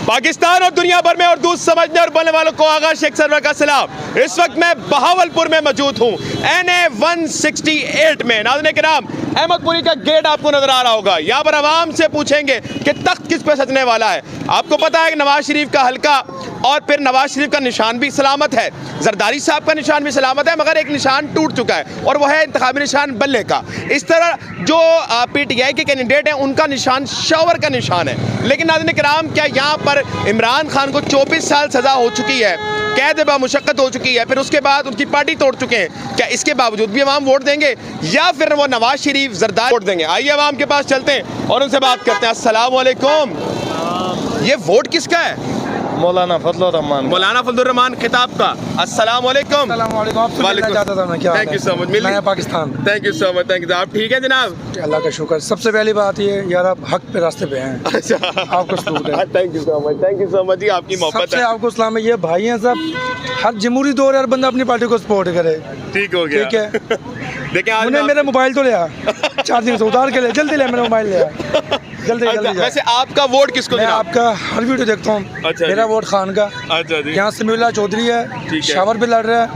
पाकिस्तान और दुनिया भर में उर्दू समझने और बोलने वालों को आगा शेख सरवर का सलाम। इस वक्त मैं बहावलपुर में मौजूद हूँ NA 168 में। नाज़रीन किराम, अहमदपुरी का गेट आपको नजर आ रहा होगा। यहाँ पर आवाम से पूछेंगे कि तख्त किस पे सजने वाला है। आपको पता है कि नवाज शरीफ का हल्का और फिर नवाज शरीफ का निशान भी सलामत है, जरदारी साहब का निशान भी सलामत है, मगर एक निशान टूट चुका है और वह है इंतखाबी निशान बल्ले का। इस तरह जो PTI के कैंडिडेट हैं उनका निशान शॉवर का निशान है। लेकिन नाज़रीन किराम, क्या यहाँ पर इमरान खान को 24 साल सज़ा हो चुकी है, कैद बामुशक्कत हो चुकी है, फिर उसके बाद उनकी पार्टी तोड़ चुके हैं, क्या इसके बावजूद भी अवाम वोट देंगे या फिर वो नवाज शरीफ जरदारी वोट देंगे? आइए अवाम के पास चलते हैं और उनसे बात करते हैं। अस्सलाम वालेकुम। ये वोट किसका है? मौलाना फजलुर रहमान खिताब का। अस्सलाम वालेकुम। Thank you so much. नया Pakistan. Thank you so much. Thank you. आप ठीक है जनाब? अल्लाह का शुक्र। सबसे पहली बात ये यार, आप हक पे रास्ते पे हैं। अच्छा, आपको सलूट है। Thank you so much. Thank you so much जी, आपकी मोहब्बत सबसे है। आपको सलाम है। ये भाई हैं सब, हर जमहूरी दौर हर बंदा अपनी पार्टी को सपोर्ट करे। ठीक हो गया। ठीक है। देखिए आज उन्हें मेरा मोबाइल तो लिया चार्जिंग से उतार के ले, जल्दी ले मेरा मोबाइल लिया, जल्दी अच्छा, जल्दी। वैसे आपका वोट किसको? मैं आपका हर वीडियो देखता हूँ। अच्छा मेरा जी। वोट खान का। अच्छा जी। यहाँ समीउल्लाह चौधरी है, है। शावर भी लड़ रहा है,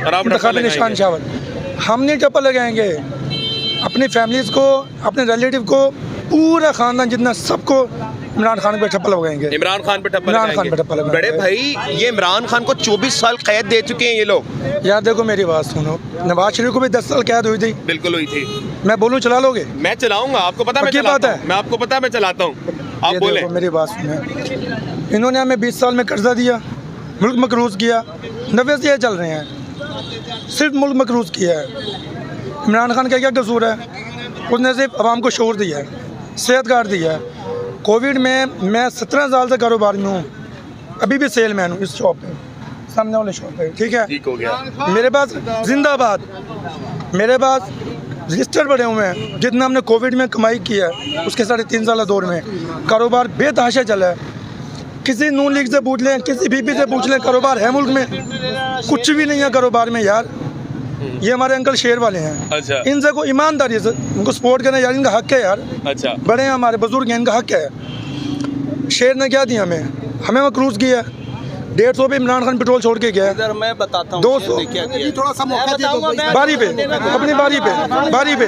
और आप इंतखाबी निशान शावर। हम नहीं टप्पा लगाएंगे। अपनी फैमिलीज को, अपने रिलेटिव को, पूरा खानदान जितना, सबको इमरान खान पे ठप्पा लगाएंगे। इमरान खान पे ठप्पा इमरान खान पे ठप्पा लगाएंगे। बड़े भाई, ये इमरान खान को 24 साल कैद दे चुके हैं ये लोग। यार देखो मेरी बात सुनो, नवाज शरीफ को भी 10 साल कैद हुई थी। बिल्कुल हुई थी। मैं बोलूँ चला लोगे? मैं चलाऊंगा, आपको पता है मैं पक्की चलाता बात हूं। है? मैं आपको पता है मैं चलाता हूँ, आप ये बोले। देखो मेरी बात सुने, इन्होंने हमें 20 साल में कर्जा दिया, मुल्क मकरूज किया, 90 से ये चल रहे हैं, सिर्फ मुल्क मकरूज किया है। इमरान खान का क्या कसूर है? उसने सिर्फ आवाम को शोर दिया है, सेहत कार्ड दिया है। कोविड में मैं 17 साल से कारोबार में हूँ, अभी भी सेल मैन हूँ इस शॉप पे, सामने वाले शॉप पे। ठीक है, ठीक हो गया। मेरे पास जिंदाबाद, मेरे पास रजिस्टर पड़े हुए हैं। जितना हमने कोविड में कमाई की है उसके 3.5 साल दौर में कारोबार बेतहाशा चला है। किसी नून लीग से पूछ लें, किसी बीपी से पूछ लें, कारोबार है मुल्क में? कुछ भी नहीं है कारोबार में यार। ये हमारे अंकल शेर वाले हैं। अच्छा। इनसे को ईमानदारी से उनको सपोर्ट करना यार, इनका हक है यार। अच्छा। बड़े हैं हमारे, बुजुर्ग हैं, इनका हक है। शेर ने क्या दिया हमें मकरूज किया। 150 पे इमरान खान पेट्रोल छोड़ के गया। इधर मैं बताता हूँ 200 थोड़ा सा मौका दे दो। बारी पे, अपनी बारी पे, बारी पे,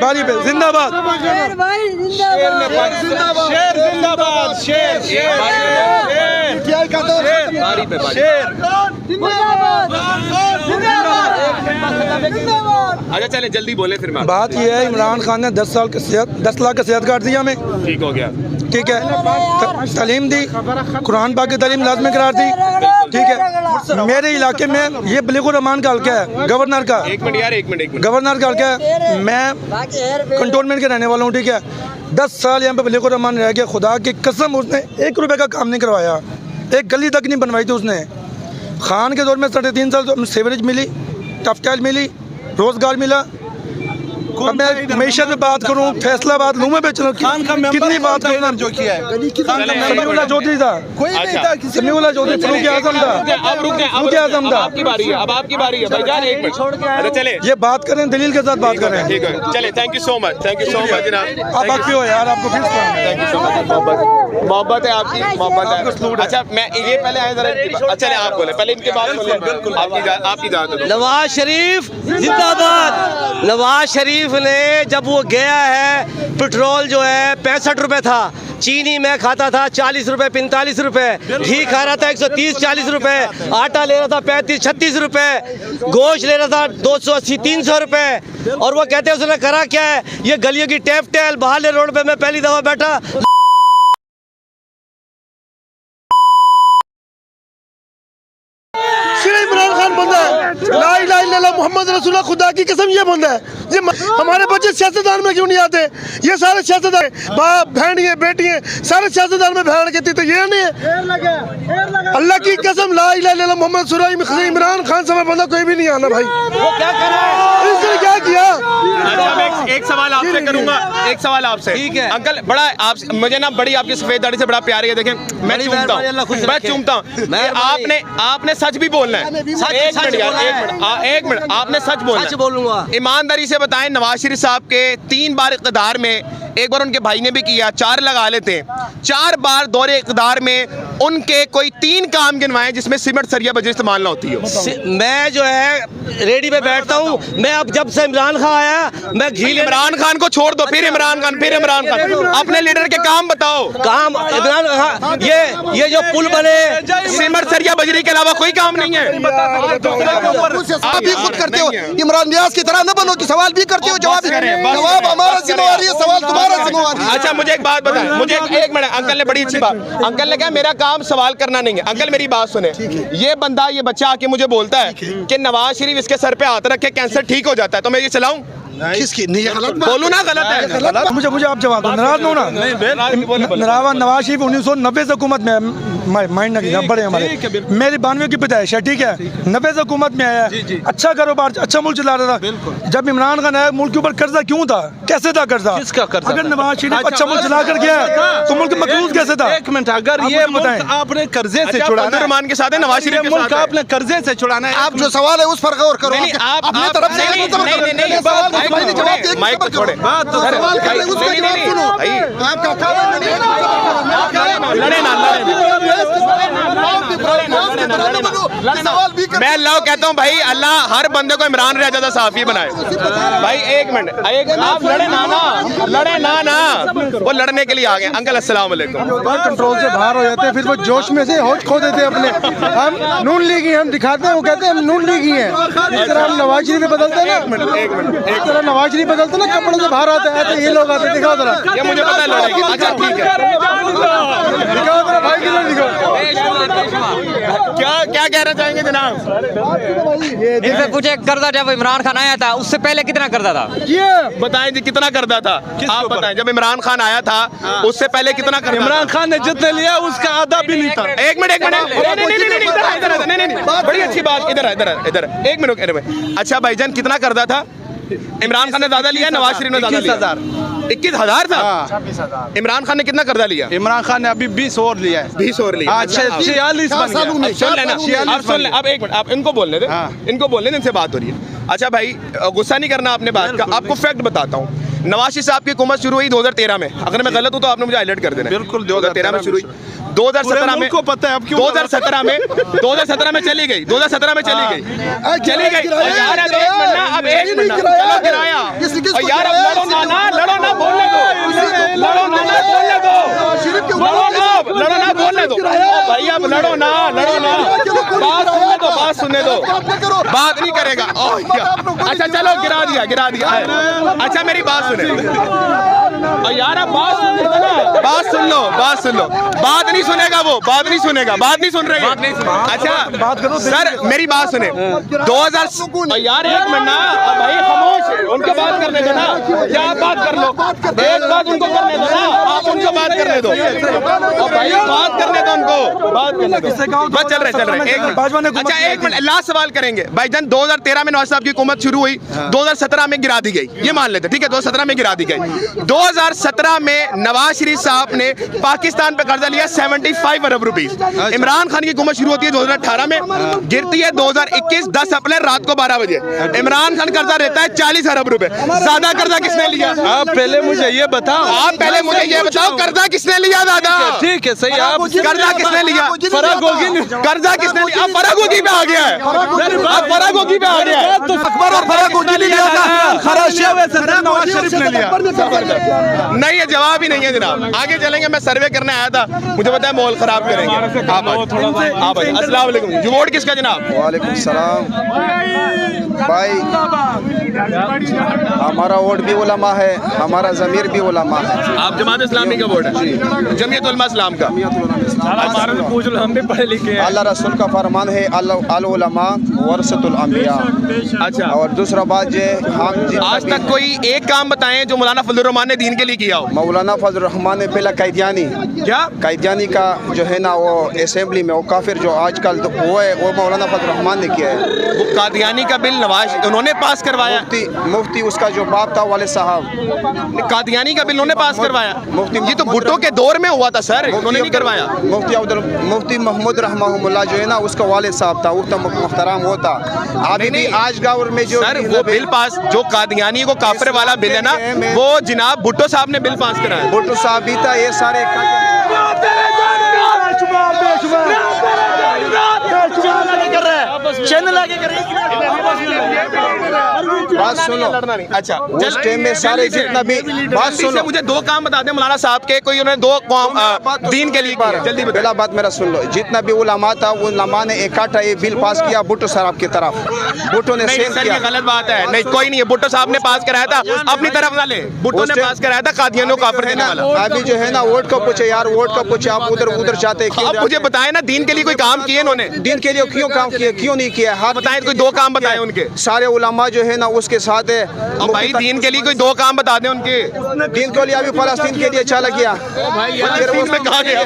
बारी पे। जिंदाबाद शेर जिंदाबाद, शेर अच्छा चले जल्दी बोले फिर मैं। बात यह है, इमरान खान ने 10 लाख का सेहत कार्ड दिया हमें। ठीक हो गया। ठीक है, तालीम दी, कुरान पाक की तालीम लाजमी करार दी। ठीक है, मेरे इलाके में ये बलीगुर रहमान का हल्का है, गवर्नर का। एक मिनट यार, एक मिनट। गवर्नर का हल्का है, मैं कंटोनमेंट के रहने वाला हूँ। ठीक है, 10 साल यहाँ पे बलीगुर रहमान रह गया। खुदा की कसम, उसने 1 रुपये का काम नहीं करवाया, एक गली तक नहीं बनवाई थी उसने। खान के दौर में 3.5 साल तो सेवरेज मिली, टफटाइल मिली, रोजगार मिला। अब मैं मीशत में बात करूँ, फैसलाबाद लूँ, मैं बेचूँ, कितनी बात करूँ जो किया है। समीउल्लाह चौधरी था, कोई नहीं था। समीउल्लाह चौधरी फारूक आजम था, अब रुक जाए, फारूक आजम था। आपकी बारी है, अब आपकी बारी है भाईजान। एक मिनट अच्छा चले, ये बात करें, दलील के साथ बात करें। ठीक है चले। Thank you so much, thank you so much जनाब। आप बाकी हो यार, आपको फिर थैंक यू सो मच। मोहब्बत है आपकी, मोहब्बत है। अच्छा मैं ये पहले आए जरा। अच्छा आप बोले पहले, इनके बाद बोले। आपकी जान दो। नवाज शरीफ जिंदाबाद। नवाज शरीफ ने जब वो गया है, पेट्रोल जो है 65 रुपए था, चीनी मैं खाता था 40 रुपए 45 रुपए, घी खा रहा था 130-40 रुपए, आटा ले रहा था 35-36 रुपए, गोश्त ले रहा था 280-300 रुपए। और वो कहते हैं उसने करा क्या है? ये गलियों की टैप टेल बहाले रोड पे मैं पहली दफा बैठा, इमरान खान बंदा है, ला इलाहा इल्लल्लाह मुहम्मद रसूलुल्लाह, खुदा की कसम ये बंदा है। ये हमारे बच्चे सियासतदान में क्यों नहीं आते? ये सारे सियासतदान, बाप बहन ये बेटी है, सारे सियासतदान में बहन कहती तो ये नहीं है। अल्लाह की कसम, ला इलाहा इल्लल्लाह मुहम्मद रसूलुल्लाह, इमरान खान समय बंदा कोई भी नहीं आना भाई। वो क्या कर रहा है? इसने क्या किया? एक सवाल आपसे करूंगा, एक सवाल आपसे। ठीक है अंकल, बड़ा आप मुझे ना बड़ी आपकी सफेद दाढ़ी से बड़ा प्यार है। देखें मैं चूमता हूँ, आपने सच भी बोलना है। एक मिनट यार, एक मिनट, आपने सच बोलना है। सच बोलूंगा। ईमानदारी से मुझे बताएं, नवाज शरीफ साहब के 3 बार इक़्तिदार में, एक बार उनके भाई ने भी किया, 4 लगा लेते हैं, 4 बार दौरे इक़्तिदार में उनके कोई 3 काम गिनवाएं जिसमें सीमेंट सरिया बजरी इस्तेमाल ना होती हो। मैं जो है रेडी पे बैठता हूँ। मैं अब जब से इमरान खान आया, मैं घी इमरान खान को छोड़ दो, फिर इमरान खान, फिर इमरान खान। अपने लीडर के काम बताओ। काम इमरान खान, ये जो पुल बने, सीमेंट सरिया बजरी के अलावा कोई काम नहीं है। आप भी खुद करते हो, इमरान नियाज की तरह न बनो कि सवाल भी करते हो, जवाब हमारा जिम्मेवारी है, सवाल तुम्हारा जिम्मेवारी है। अच्छा मुझे एक बात बताएं, मुझे एक मिनट, अंकल ने बड़ी अच्छी बात, अंकल ने कहा मेरा काम सवाल करना नहीं है। अंकल मेरी बात सुने, ये बंदा, ये बच्चा आके मुझे बोलता है कि नवाज शरीफ इसके सर पे हाथ रख के कैंसर ठीक हो जाता है, तो मैं ये चलाऊं? किसकी नहीं, गलत बोलूं ना? गलत है। मुझे आप जवाब दो, नाराज हो ना? नवाज शरीफ 1990 से हुकूमत में, माइंड ना बड़े हमारे, मेरी 92 की पैदाइश है, ठीक है, 90 से हुकूमत में आया, अच्छा कारोबार, अच्छा मुल्क चला रहा था। जब इमरान खान आया, मुल्क के ऊपर कर्जा क्यों था? कैसे था कर्जा? किसका कर्जा? अगर नवाज शरीफ अच्छा मुल्क चला कर गया तो मुल्क मकरूज कैसे था? एक मिनट, अगर ये मुल्क आपने कर्जे से छुड़ाना है, रहमान के साथ है, नवाज शरीफ के मुल्क साथ है। आपने कर्जे से छुड़ाना है, आप जो सवाल है उस पर गौर करो। अपने तरफ से माइक को छोड़े, सवाल कर ले, उसका जवाब सुनो। आपका काम लड़े ना, सवाल भी कर। मैं अल्लाह कहता हूँ भाई, अल्लाह हर बंदे को इमरान रजा दा साफी बनाए। भाई एक मिनट, आप लड़े ना, वो लड़ने के लिए आ गए। अंकल अस्सलाम वालेकुम। कंट्रोल से बाहर हो जाते हैं, फिर वो जोश में से होश खो देते हैं अपने। हम नून लीगी, हम दिखाते हैं, वो कहते हैं हम नून लीगी हैं। इस तरह हम नवाज शरीफ बदलते हैं ना, इस तरह नवाज शरीफ बदलते ना, कपड़ों से बाहर आते हैं, ये लोग आते हैं। दिखाओ जरा, ये मुझे पता है लड़ेगी। अच्छा ठीक है, दिखाओ जरा भाई, किधर दिखाओ। क्या कहना चाहेंगे जनाब? इनसे पूछे, कर्जा जब इमरान खान आया था उससे पहले कितना कर्जा था? ये बताएं जी, कितना करदा था? आप बताएं, जब इमरान खान आया था उससे पहले कितना करदा? इमरान खान ने जितने लिया उसका आधा भी नहीं था। एक मिनट, नहीं, बड़ी अच्छी बात, इधर एक मिनट। अच्छा भाईजान, कितना करदा था? इमरान खान ने ज्यादा लिया, नवाज शरीफ ने ज्यादा लिया? 21,000 था। इमरान खान ने कितना कर्जा लिया? इमरान खान ने अभी 20 और लिया है। 20 और लिया। 46 बन गया। सुन लेना, आप सुन ले, अब एक मिनट, आप इनको बोलने दे, इनको बोलने दे, इनसे बात हो रही है। अच्छा भाई, गुस्सा नहीं करना आपने बात का, आपको फैक्ट बताता हूँ। नवाज शरीफ साहब की हुकूमत शुरू हुई 2013 में, अगर मैं गलत हूँ तो आपने मुझे हाईलाइट कर देना। बिल्कुल, 2013 में शुरू हुई, 2017 में को पता है अब क्यों 2017 में चली गई, 2017 में चली गई। यार अब एक मिनट, चलो गिराया यार, अब लड़ो ना, बोलने दो भाई, अब लड़ो ना, बात सुनने दो, बात नहीं करेगा। अच्छा चलो, गिरा दिया। अच्छा मेरी बात सुने यार, अब बात सुन लो, बात नहीं सुनेगा वो, बात नहीं सुन रहे। अच्छा बात करो सर, मेरी बात सुने। 2000 यार एक मिनट ना भाई, खामोश, उनको बात करने दो ना, क्या आप बात कर लो, एक बात उनको करने दो ना, आप उनको बात करने दो भाई, बात करने दो उनको, बात करने दो, बस चल रहे। अच्छा एक मिनट, लास्ट सवाल करेंगे भाईजान। 2013 में नवाज साहब की हुकूमत शुरू हुई, 2017 में गिरा दी गई, ये मान लेते, ठीक है, 2017 में गिरा दी गई। 2017 में नवाज शरीफ साहब ने पाकिस्तान पे कर्जा लिया 75 अरब रुपीस। इमरान खान की हुकूमत शुरू होती है 2018 में, गिरती है 2021 10 अप्रैल रात को 12 बजे। इमरान खान कर्जा रहता है 40 अरब रुपए। ज्यादा कर्जा किसने लिया? आप पहले मुझे ये बताओ, कर्जा किसने लिया दादा? ठीक है, सही, आप कर्जा किसने लिया? फराग होगी, कर्जा किसने लिया? अब फराग होगी पे आ गया है, अब फराग होगी पे आ गया है। अकबर और फराग होगी ने लिया था, नवाज शरीफ ने लिया। नहीं, ये जवाब ही नहीं है जनाब। आगे चलेंगे, मैं सर्वे करने आया था, मुझे पता है माहौल खराब करेंगे। अस्सलाम वालेकुम, ये वोट किसका जनाब? वालेकुम सलाम भाई, हमारा वोट भी उलमा है, हमारा ज़मीर भी उलमा है। आप जमात इस्लामी का वोट है? जमीयत उलमा इस्लाम का। अल्लाह रसूल का फरमान है, अल उलमा वरसतुल अंबिया। अच्छा, और दूसरा बात ये, हम आज तक कोई एक काम बताएं जो मौलाना फजलुर रहमान ने दीन के लिए किया हो। मौलाना फजल रहमान ने पहला कैदियानी का जो है ना, वो असेंबली में वो काफिर जो आजकल वो है, वो मौलाना फजल रहमान ने किया है। वो कादियानी का बिल नवाज उन्होंने पास करवाया? मुफ्ती उसका जो बाप था वाले साहब, कादियानी का बिल उन्होंने पास करवाया? मुफ्ती ये तो भुट्टो के दौर में हुआ था सर, उन्होंने नहीं करवाया। मुफ्ती मोहम्मद रहमहुल्लाह जो है ना, उसका वालिद साहब था, वो तो मुहतरम होता। अभी भी आज गाँव में जो सर वो बिल पास, जो कादियानी को काफिर वाला बिल है ना, वो जनाब भुट्टो साहब ने बिल पास कराया। भुट्टो साहब भी था, ये सारे बात सुनो। अच्छा उस टाइम में सारे जितना भी बात सुनो, मुझे दो काम बता दें मौलाना साहब के, कोई उन्होंने दो काम दीन के लिए किया। जल्दी पहला बात मेरा सुन लो, जितना भी उलमा था वो उलमा ने इकट्ठा ये बिल पास किया भुट्टो साहब की तरफ। भुट्टो ने सेम किया। गलत बात है, नहीं कोई नहीं है, भुट्टो साहब ने पास कराया था, अपनी तरफ ना ले, भुट्टो ने पास कराया था कादियानियों को काफिर देने वाला। अभी जो है ना वोट का पूछे यार, वोट का पूछे, आप उधर जाते हैं। आप मुझे बताएं ना, दीन के लिए कोई काम किए इन्होंने? दीन के लिए क्यों काम किए, क्यों नहीं किया? हाँ बताएं, कोई दो काम बताएं उनके। सारे उलमा जो है ना उसके साथ है। अब भाई दीन के लिए कोई दो काम बता दें उनके। दीन के लिए अभी फलस्तीन के लिए चला गया, फिर उसमें कहा गया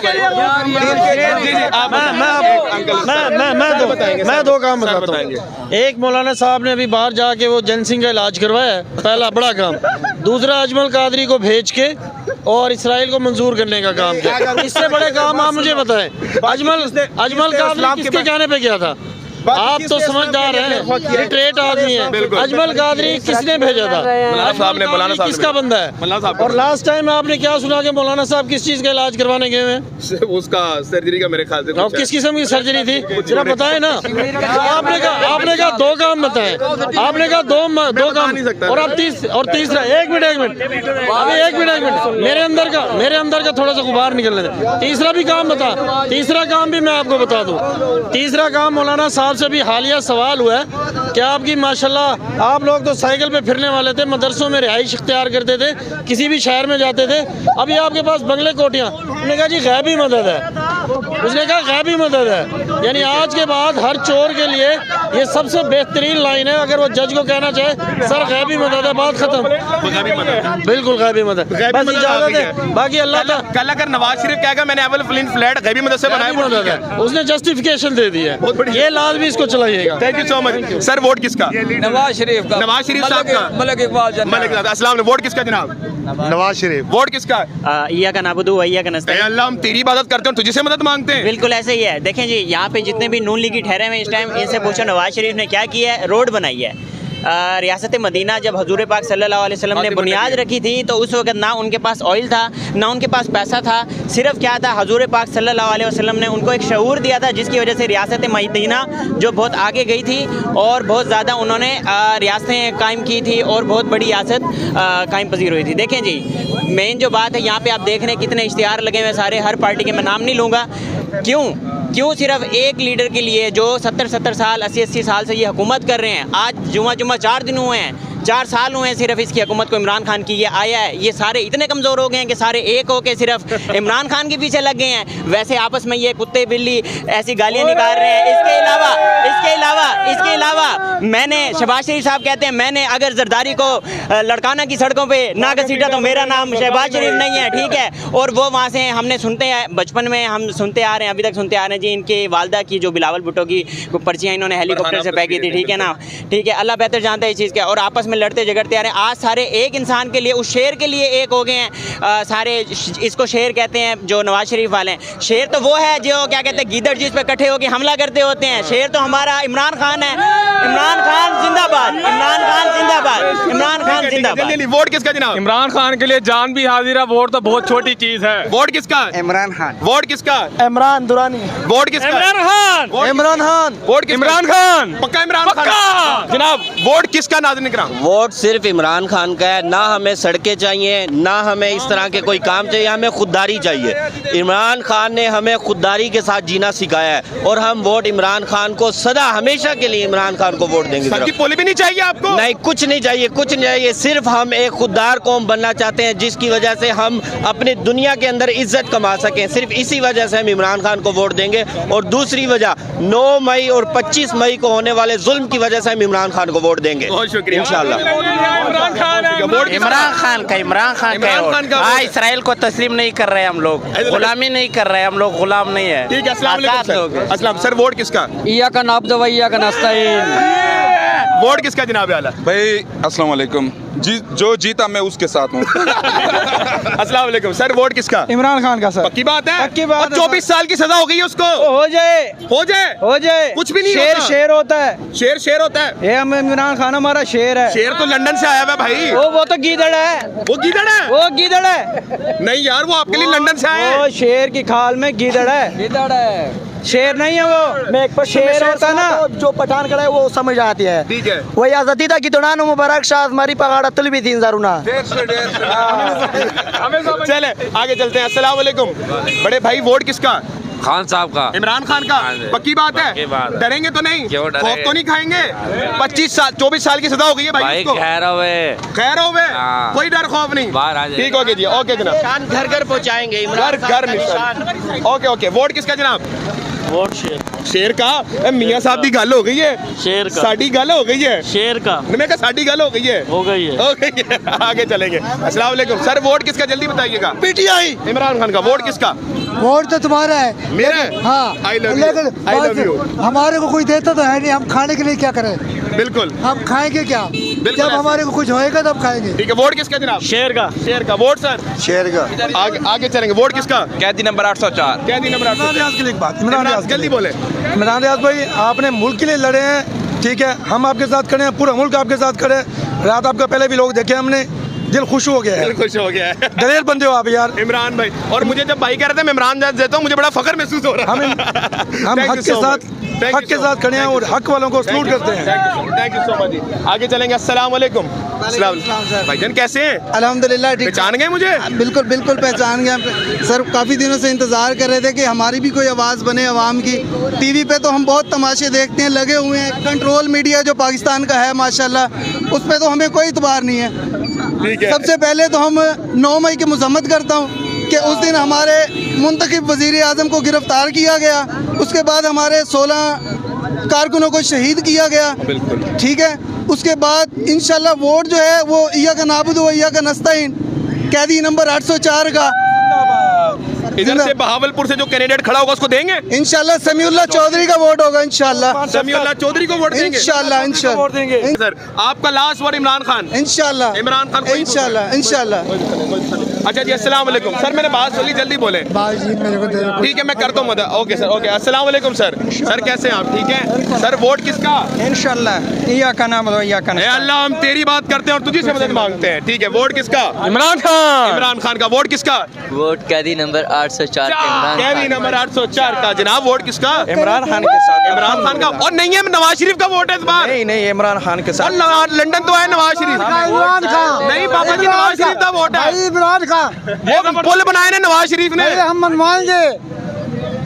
मैं दो काम बताता हूँ। एक मौलाना साहब ने अभी बाहर जाके वो जन सिंह का इलाज करवाया है, पहला बड़ा काम। दूसरा अजमल कादरी को भेज के और इसराइल को मंजूर करने का काम किया। इससे बड़े काम आप मुझे बताएं। अजमल कादरी किसके कहने पे गया था? आप तो समझदार हैं, लिटरेट आदमी हैं। अजमल कादरी किसने भेजा था? मौलाना साहब किसका बंदा है? और लास्ट टाइम आपने क्या सुना कि मौलाना साहब किस चीज का इलाज करवाने गए हैं? उसका सर्जरी का मेरे ख्याल से। और किस किस्म की सर्जरी थी जरा बताएं ना। आपने कहा दो काम बताएं, आपने कहा दो काम। और अब तीसरा एक मिनट अभी एक मिनट मेरे अंदर का थोड़ा सा गुबार निकलने दें। तीसरा भी काम बता, तीसरा काम भी मैं आपको बता दूं। तीसरा काम मौलाना साहब से भी हालिया सवाल हुआ है कि आपकी माशाल्लाह आप लोग तो साइकिल पे फिरने वाले थे, मदरसों में रिहाइश इख्तियार करते थे, किसी भी शहर में जाते थे, अभी आपके पास बंगले कोठियाँ। उसने कहा जी गैबी मदद है, उसने कहा गैबी मदद है। यानी आज के बाद हर चोर के लिए ये सबसे बेहतरीन लाइन है। अगर वो जज को कहना चाहे सर गैबी मदद है, बात खत्म। बिल्कुल गैबी मदद, बस इजाजत है। बाकी अल्लाह कल अगर नवाज शरीफ कहेगा मैंने एवल फ्लैट गैबी मदद से बनाया, उसने जस्टिफिकेशन दे दी है, ये लाज भी इसको चलाइएगा। Thank you so much sir. Vote किसका? नवाज शरीफ का। नवाज शरीफ साहब का। मलिक इकबाल अस्सलाम। वोट किसका जनाब? नवाज शरीफ। वोट किसका? इया का नाबुदू वैया का नस्ता। अल्लाह हम तेरी इबादत करते हैं, तुझे से मदद मांगते हैं। बिल्कुल ऐसे ही है। देखें जी, यहाँ पे जितने भी नून लीगी ठहरे हुए इस टाइम, इनसे पूछो नवाज शरीफ ने क्या किया है? रोड बनाई है। रियासत मदीना जब हजूर पाक सल्लल्लाहु अलैहि वसल्लम ने बुनियाद रखी थी तो उस वक्त ना उनके पास ऑयल था, ना उनके पास पैसा था। सिर्फ क्या था, हजूर पाक सल्लल्लाहु अलैहि वसल्लम ने उनको एक शऊर दिया था, जिसकी वजह से रियासत मदीना जो बहुत आगे गई थी और बहुत ज़्यादा उन्होंने रियासतें कायम की थी और बहुत बड़ी रियासत कायम पजीर हुई थी। देखें जी, मेन जो बात है यहाँ पे आप देख रहे हैं कितने इश्तिहार लगे हुए सारे, हर पार्टी के, मैं नाम नहीं लूँगा। क्यों सिर्फ एक लीडर के लिए जो 70 साल 80 साल से ये हुकूमत कर रहे हैं, आज जुमा 4 दिन हुए हैं, 4 साल हुए हैं सिर्फ इसकी हुकूमत को, इमरान खान की ये आया है, ये सारे इतने कमज़ोर हो गए हैं कि सारे एक हो के सिर्फ इमरान खान के पीछे लग गए हैं। वैसे आपस में ये कुत्ते बिल्ली ऐसी गालियाँ निकाल रहे हैं। इसके अलावा मैंने, शहबाज शरीफ साहब कहते हैं मैंने अगर जरदारी को लड़काना की सड़कों पर ना घसीटा तो मेरा नाम शहबाज शरीफ नहीं है, ठीक है। और वो वहाँ से हमने सुनते हैं, बचपन में हम सुनते आ रहे हैं, अभी तक सुनते आ रहे हैं जी, इनके वालदा की जो बिलावल भुट्टो की पर्चियाँ इन्होंने हेलीकॉप्टर से पैक की थी, ठीक है ना, ठीक है। अल्लाह बेहतर जानता है इस चीज़ का। और आपस में लड़ते झगड़ते आ रहे हैं। आज सारे एक इंसान के लिए, उस शेर के लिए एक हो गए हैं सारे। इसको शेर कहते हैं जो नवाज शरीफ वाले हैं। शेर तो वो है जो क्या कहते हैं गीदड़ जिस पे इकट्ठे होकर हमला करते होते हैं। शेर तो हमारा इमरान खान है। इमरान खान जिंदाबाद, इमरान खान जिंदाबाद, इमरान खान जिंदाबाद। वोट किसका जनाब? इमरान खान के लिए जान भी हाजिर है। वोट तो बहुत छोटी चीज है। वोट किसका? इमरान खान। वोट किसका? इमरान दुरानी। वोट किसका? इमरान खान। इमरान खान। वोट किसका? इमरान खान। पक्का इमरान खान जनाब। वोट किसका नाज़रीन किराम? वोट सिर्फ इमरान खान का है। ना हमें सड़कें चाहिए, ना हमें इस तरह के कोई काम चाहिए, हमें खुददारी चाहिए। इमरान खान ने हमें खुददारी के साथ जीना सिखाया है और हम वोट इमरान खान को सदा हमेशा के लिए इमरान खान को वोट देंगे। सर की पोली भी नहीं चाहिए आपको? नहीं, कुछ नहीं चाहिए, कुछ नहीं चाहिए। सिर्फ हम एक खुददार कौम बनना चाहते हैं जिसकी वजह से हम अपनी दुनिया के अंदर इज्जत कमा सकें। सिर्फ इसी वजह से हम इमरान खान को वोट देंगे। और दूसरी वजह 9 मई और 25 मई को होने वाले जुल्म की वजह से हम इमरान खान को वोट देंगे। बहुत शुक्रिया इंशाल्लाह। इमरान खान का हाँ, इसराइल को तस्लीम नहीं कर रहे हम लोग, गुलामी नहीं कर रहे हम लोग, गुलाम नहीं है। ठीक है। अस्सलाम वालेकुम सर। अस्सलाम सर। वोट किसका? इया का नाबुदू वैया का नस्ताईन। वोट किसका जनाब आला? भाई अस्सलाम वालेकुम जी, जो जीता मैं उसके साथ हूँ। अस्सलाम वालेकुम सर, वोट किसका? इमरान खान का सर। पक्की बात है? पक्की बात और 24 साल की सजा हो गई है उसको। हो जाए हो जाए, हो जाए, कुछ भी नहीं शेर होता। शेर होता है, शेर शेर होता है। ये हम इमरान खान हमारा शेर है। शेर तो लंदन से आया हुआ है भाई। वो तो गीदड़ है, वो गीदड़ है? वो गीदड़ है। नहीं यार, वो आपके लिए लंदन से आए वो हैं। शेर की खाल में गीदड़ है, गीदड़ है, शेर नहीं है वो। मैं एक शेर होता है ना, जो पठान खड़ा है वो समझ आती है। ठीक है। वही आजादी था कि दुनान मुबारक शाह हमारी पगाड़ा तुल भी 3,000 उना। चले आगे चलते हैं। अस्सलाम वालेकुम बड़े भाई, वोट किसका? खान साहब का। इमरान खान का। पक्की बात है? पक्की बात है। डरेंगे तो नहीं? क्यों डरेंगे? खौफ तो नहीं खाएंगे? 25 साल 24 साल की सजा हो गई है भाई इसको। खैर हुए, खैर हो गए, हाँ। कोई डर खौफ नहीं। बाहर आ जाएगा। ठीक हो गया जी, ओके जनाब। घर घर पहुंचाएंगे घर घर निशान। ओके ओके, वोट किसका जनाब? वोट शेर शेर का? मियां साहब की गल हो गई है, शेर का साड़ी गल हो गई है। शेर का मैं कहा साड़ी गल हो गई है। हो गई है। हो गई है। आगे चलेंगे। अस्सलाम वालेकुम सर, वोट किसका जल्दी बताइएगा? पीटीआई। इमरान खान का। वोट किसका? वोट तो तुम्हारा है। मेरा है? हाँ, I love you, I love you. हमारे को कोई देता तो है नहीं, हम खाने के लिए क्या करें? बिल्कुल हम खाएंगे क्या? जब ऐसे। हमारे को कुछ होएगा तब खाएंगे। ठीक है, वोट किसका जनाब? शेर का शेर का। Vote sir? शेर का। आगे आगे चलेंगे। वोट किसका? कैदी नंबर 804। कैदी नंबर 8। रियाज के लिए एक बात, इमरान रियाज के जल्दी लिए। बोले। इमरान रियाज भाई, आपने मुल्क के लिए लड़े हैं, ठीक है, हम आपके साथ खड़े हैं, पूरा मुल्क आपके साथ खड़े हैं। रात आपका पहले भी लोग देखे हमने, दिल खुश हो गया है। दिल खुश हो गया है। दलेर बंदे हो आप यार। इमरान भाई, और मुझे जब भाई कह रहे थे मैं इमरान देता हूँ, मुझे बड़ा फख्र महसूस हो रहा है। हम हक के साथ खड़े हैं और हक वालों को सलूट करते हैं। थैंक यू सो मच जी। आगे चलेंगे। अस्सलाम वालेकुम। भाईजान कैसे हैं? अल्हम्दुलिल्लाह ठीक। पहचान गए मुझे? बिल्कुल बिल्कुल पहचान गए सर। काफ़ी दिनों से इंतज़ार कर रहे थे कि हमारी भी कोई आवाज़ बने अवाम की। टीवी पे तो हम बहुत तमाशे देखते हैं, लगे हुए हैं। कंट्रोल मीडिया जो पाकिस्तान का है माशाल्लाह, उस पर तो हमें कोई इतबार नहीं है। ठीक है। सबसे पहले तो हम 9 मई की मजम्मत करता हूँ कि उस दिन हमारे मुंतखब वज़ीर आज़म को गिरफ्तार किया गया, उसके बाद हमारे 16 कारकुनों को शहीद किया गया। बिल्कुल ठीक है। उसके बाद इंशाल्लाह वोट जो है वो इय्या का नाबुदु व इय्या का नस्ताइन, कैदी नंबर 804 का। इधर से बहावलपुर से जो कैंडिडेट खड़ा होगा उसको देंगे इंशाल्लाह समीउल्लाह चौधरी का वोट होगा इंशाल्लाह। समीउल्लाह चौधरी को वोट देंगे इंशाल्लाह इंशाल्लाह। सर आपका लास्ट वर्ड इमरान खान? इंशाल्लाह इमरान खान को ही इंशाल्लाह इंशाल्लाह। अच्छा जी, अस्सलाम वालेकुम सर, मैंने बात सुनी, जल्दी बोले। ठीक है, मैं करता हूँ मदद। Okay sir, okay. अस्सलाम वालेकुम सर। सर कैसे हैं आप? ठीक है सर, वोट किसका? इंशाल्लाह इया का नाम दो, इया का ए अल्लाह, हम तेरी बात करते हैं और तुझी से मदद मांगते हैं। ठीक है, वोट किसका? इमरान खान। इमरान खान का। वोट किसका? वोट कैदी नंबर 804 कैदी नंबर 804 का। जनाब वोट किसका? इमरान खान के साथ। इमरान खान का। और नहीं है, नवाज शरीफ का वोट है इस बार। नहीं इमरान खान के और लंदन तो है नवाज शरीफ। इमरान खान। नहीं पापा जी, नवाज शरीफ का वोट है। इमरान खान वो पुल बनाए ने नवाज शरीफ ने। हम मनवाएंगे,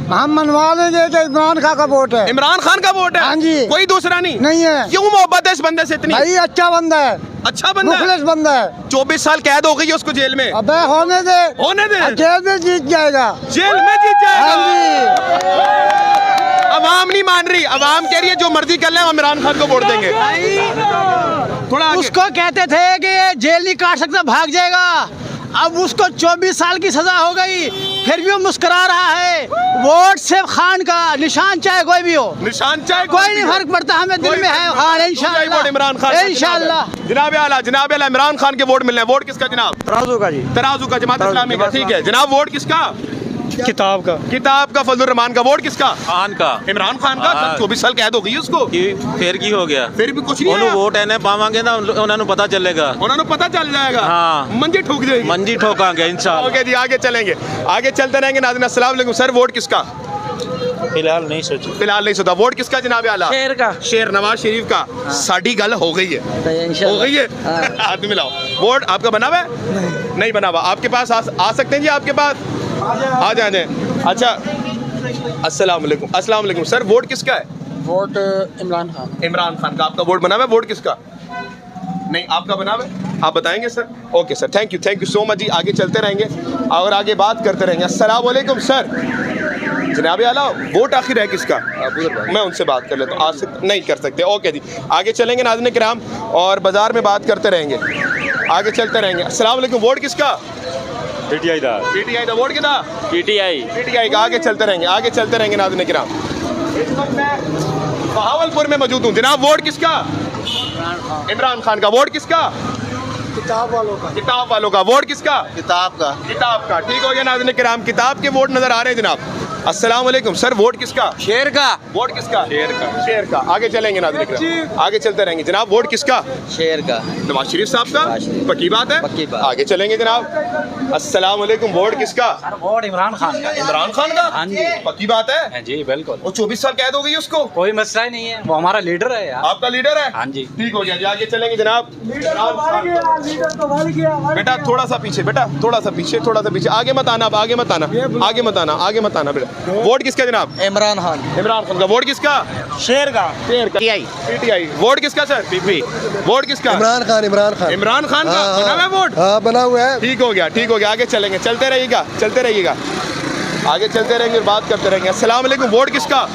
हम मनवा लेंगे कि इमरान खान का वोट है। इमरान खान का वोट है? हाँ जी। कोई दूसरा नहीं? नहीं है। क्यों मोहब्बत है इस बंदे से इतनी? भाई अच्छा बंदा है, अच्छा बंदा है। मुखलिस बंदा है। 24 साल कैद हो गई है उसको जेल में। अबे होने दे, होने दे। जेल में जीत जाएगा। जेल में जीत जाएगा। हाँ जी। अवाम नहीं मान रही, अवाम कह रही है जो मर्जी कर ले, हम इमरान खान को वोट देंगे। थोड़ा आगे। उसको कहते थे कि ये जेल नहीं काट सकता, भाग जाएगा। अब उसको 24 साल की सजा हो गई, फिर भी वो मुस्कुरा रहा है। वोट सिर्फ खान का, निशान चाहे कोई भी हो, निशान चाहे कोई नहीं फर्क पड़ता, हमें दिल में है खान। इंशाल्लाह इमरान खान। इंशाल्लाह। जनाब आला, जनाब आला, इमरान खान के वोट मिलने हैं। वोट किसका जनाब? तराजू का जी, तराजू का, जमात इस्लामी का। ठीक है जनाब, वोट किसका? किताब का। किताब का फजलुर रहमान का। वोट किसका? खान का। इमरान खान का। 24 साल कैद हो गई उसको, फिर की हो गया? फिर भी कुछ नहीं ਉਹਨੂੰ है। ਵੋਟ ਐਨੇ ਪਾਵਾਂਗੇ ਨਾ ਉਹਨਾਂ ਨੂੰ ਪਤਾ ਚੱਲੇਗਾ। उन्होंने पता चल जाएगा। हाँ। मंजी ठोक जाएगी। ਮੰਜੀ ਠੋਕਾਂਗੇ इंशाल्लाह। ओके जी, आगे चलेंगे, आगे चलते रहेंगे। नाज़रीन अस्सलाम वालेकुम सर, वोट किसका? फिलहाल नहीं सोचा। फिलहाल नहीं सोचा। वोट किसका जनाब आला? शेर का। शेर नवाज शरीफ का। साड़ी गल हो गई है, हो गई है। हाथ मिलाओ। वोट आपका बना हुआ है? नहीं बना हुआ। आपके पास आ सकते हैं जी, आपके पास आ जाए। अच्छा, अस्सलाम वालेकुम। अस्सलाम वालेकुम सर, वोट किसका है? वोट इमरान खान। इमरान खान का। आपका वोट बना हुआ है? वोट किसका? नहीं, आपका बना हुआ है? आप बताएंगे sir? Okay sir, thank you so much जी। आगे चलते रहेंगे और आगे बात करते रहेंगे। अस्सलाम वालेकुम सर। जनाब आला, वोट आखिर है किसका? मैं उनसे बात कर लेता हूँ। नहीं कर सकते। ओके जी, आगे चलेंगे नाज़रीन किराम और बाजार में बात करते रहेंगे, आगे चलते रहेंगे। अस्सलाम वालेकुम, वोट किसका? पीटीआई दा। पीटीआई का। वोट कितना? पीटीआई का। आगे चलते रहेंगे नाज़रीन किराम। इस वक्त मैं बहावलपुर में मौजूद हूँ। जनाब वोट किसका? इमरान खान का। वोट किसका? किताब वालों का। वोट किसका? किताब का। ठीक हो गया नाज़रीन किराम, किताब के वोट नजर आ रहे हैं जनाब। अस्सलाम वालेकुम सर, वोट किसका? शेर का। वोट किसका? शेर का। आगे चलेंगे नाज़रीन किराम, आगे चलते रहेंगे जनाब। वोट किसका? शेर का। नवाज शरीफ साहब का। पक्की बात है? पक्की बात। आगे चलेंगे जनाब। अस्सलाम वालेकुम, वोट किसका? वोट इमरान खान का। इमरान खान का। हाँ जी। पक्की बात है? जी बिल्कुल। वो 24 साल कैद हो गई उसको। कोई मसला ही नहीं है, वो हमारा लीडर है यार। आपका लीडर है? हाँ जी। ठीक हो गया जी, आगे चलेंगे जनाब। बेटा थोड़ा सा पीछे, बेटा थोड़ा सा पीछे, थोड़ा सा पीछे। आगे मत आना, आगे मत आना, आगे मत आना, आगे मत आना बेटा। वोट किसका जनाब? इमरान खान। इमरान खान का। वोट किसका? शेर का। पीटीआई। वोट किसका सर? पीपी। वोट किसका? इमरान खान। इमरान खान का। बना हुआ है वोट? हाँ बना हुआ है। ठीक हो गया, ठीक हो गया। आगे चलेंगे, चलते रहिएगा, चलते रहिएगा, आगे चलते रहेंगे और बात करते रहेंगे। अस्सलाम वालेकुम, वोट किसका?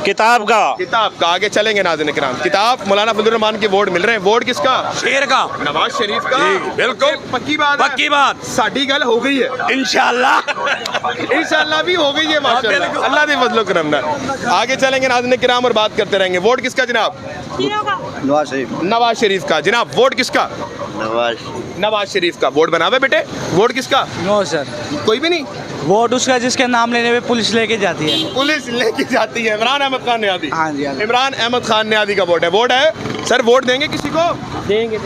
किताब का। किताब का। आगे चलेंगे नाज़रीन किराम, किताब मौलाना फजलुर रहमान के वोट मिल रहे हैं। वोट किसका? शेर का। नवाज शरीफ का। बिल्कुल पक्की बात है। पक्की बात। साडी गल हो गई है इंशाल्लाह भी हो गई है माशाल्लाह, अल्लाह दे फजलो करम नाल। आगे चलेंगे नाज़रीन किराम और बात करते रहेंगे। वोट किसका जनाब? नवाज शरीफ। नवाज शरीफ का। जनाब वोट किसका? नवाज शरीफ का। वोट बना हुआ बेटे? वोट किसका? नो सर, कोई भी नहीं। वोट उसका जिसके नाम लेने पे पुलिस लेके जाती है। पुलिस लेके जाती है। इमरान अहमद खान नियाज़ी। हाँ जी। इमरान अहमद खान नियाज़ी का वोट है। वोट है सर, वोट देंगे किसी को? देंगे।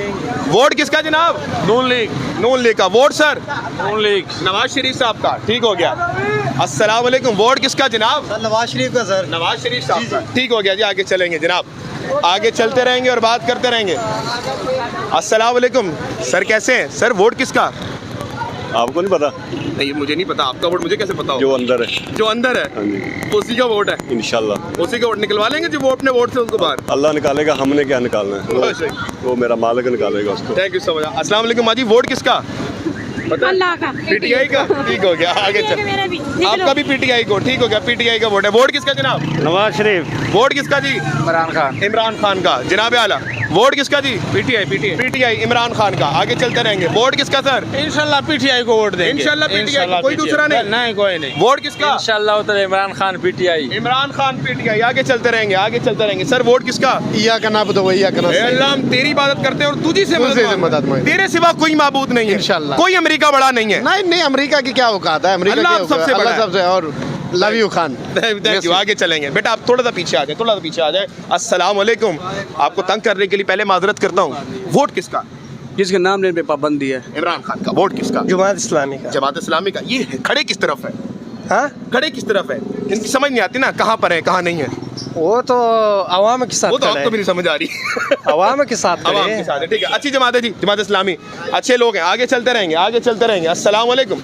वोट किसका जनाब? नून लीग। नून लीग का। Vote sir? नून लीग। नवाज शरीफ साहब का। ठीक हो गया। अस्सलाम वालेकुम, वोट किसका जनाब? नवाज शरीफ का सर। नवाज शरीफ साहब का। ठीक हो गया जी, आगे चलेंगे जनाब, आगे चलते रहेंगे और बात करते रहेंगे। अस्सलाम वालेकुम सर, कैसे हैं सर? वोट किसका? आपको नहीं पता? नहीं मुझे नहीं पता, आपका वोट मुझे कैसे पता जो हो? अंदर है। जो अंदर है उसी का वोट है। इंशाल्लाह उसी का वोट निकलवा लेंगे जो वो अपने वोट से उसको बाहर। अल्लाह निकालेगा, हमने क्या निकालना है, वो मेरा मालिक निकालेगा उसको। Thank you so much. अस्सलाम वालेकुम माजी, वोट किसका? अल्लाह का। पीटीआई का। ठीक हो गया, आगे चल। आपका भी पीटीआई को। ठीक हो गया, पीटीआई का वोट है। वोट किसका जनाब? नवाज शरीफ। वोट किसका जी? इमरान खान। इमरान खान का। जनाब आला वोट किसका जी? पीटीआई इमरान खान का। आगे चलते रहेंगे। वोट किसका सर? इंशाल्लाह पीटीआई को वोट देंगे। इंशाल्लाह पीटीआई को, कोई दूसरा नहीं? नहीं कोई नहीं। वोट किसका? इंशाल्लाह तो इमरान खान पीटीआई। इमरान खान पीटीआई। आगे चलते रहेंगे, आगे चलते रहेंगे। सर वोट किसका? या का नाम तो वही ए अल्लाह, हम तेरी इबादत करते हैं और तुझी से मदद मांगते हैं। तेरे सिवा कोई माबूद नहीं है इंशाल्लाह। कोई अमेरिका बड़ा नहीं है। नहीं अमेरिका की क्या औकात है? अमेरिका अल्लाह की सबसे बड़ा है। सबसे। और love you Khan. Thank you. आगे चलेंगे बेटा, आप थोड़ा सा पीछे आ जाए, थोड़ा सा पीछे आ जाए। अस्सलाम वालेकुम, आपको तंग करने के लिए पहले माजरत करता हूँ। वोट किसका? जिसके नाम लेने पे पाबंदी है। इमरान खान का। वोट किसका? जमात इस्लामी का। जमात इस्लामी का। ये खड़े किस तरफ है? हाँ, खड़े किस तरफ है? इनकी समझ नहीं आती ना, कहाँ पर है कहाँ नहीं है। वो तो अवाम के साथ वो तो आपको भी नहीं समझ आ रही। अवाम के साथ अवाम के साथ है। ठीक है, अच्छी जमात है जी, जमात इस्लामी। अच्छे लोग हैं। आगे चलते रहेंगे, आगे चलते रहेंगे। अस्सलाम वालेकुम,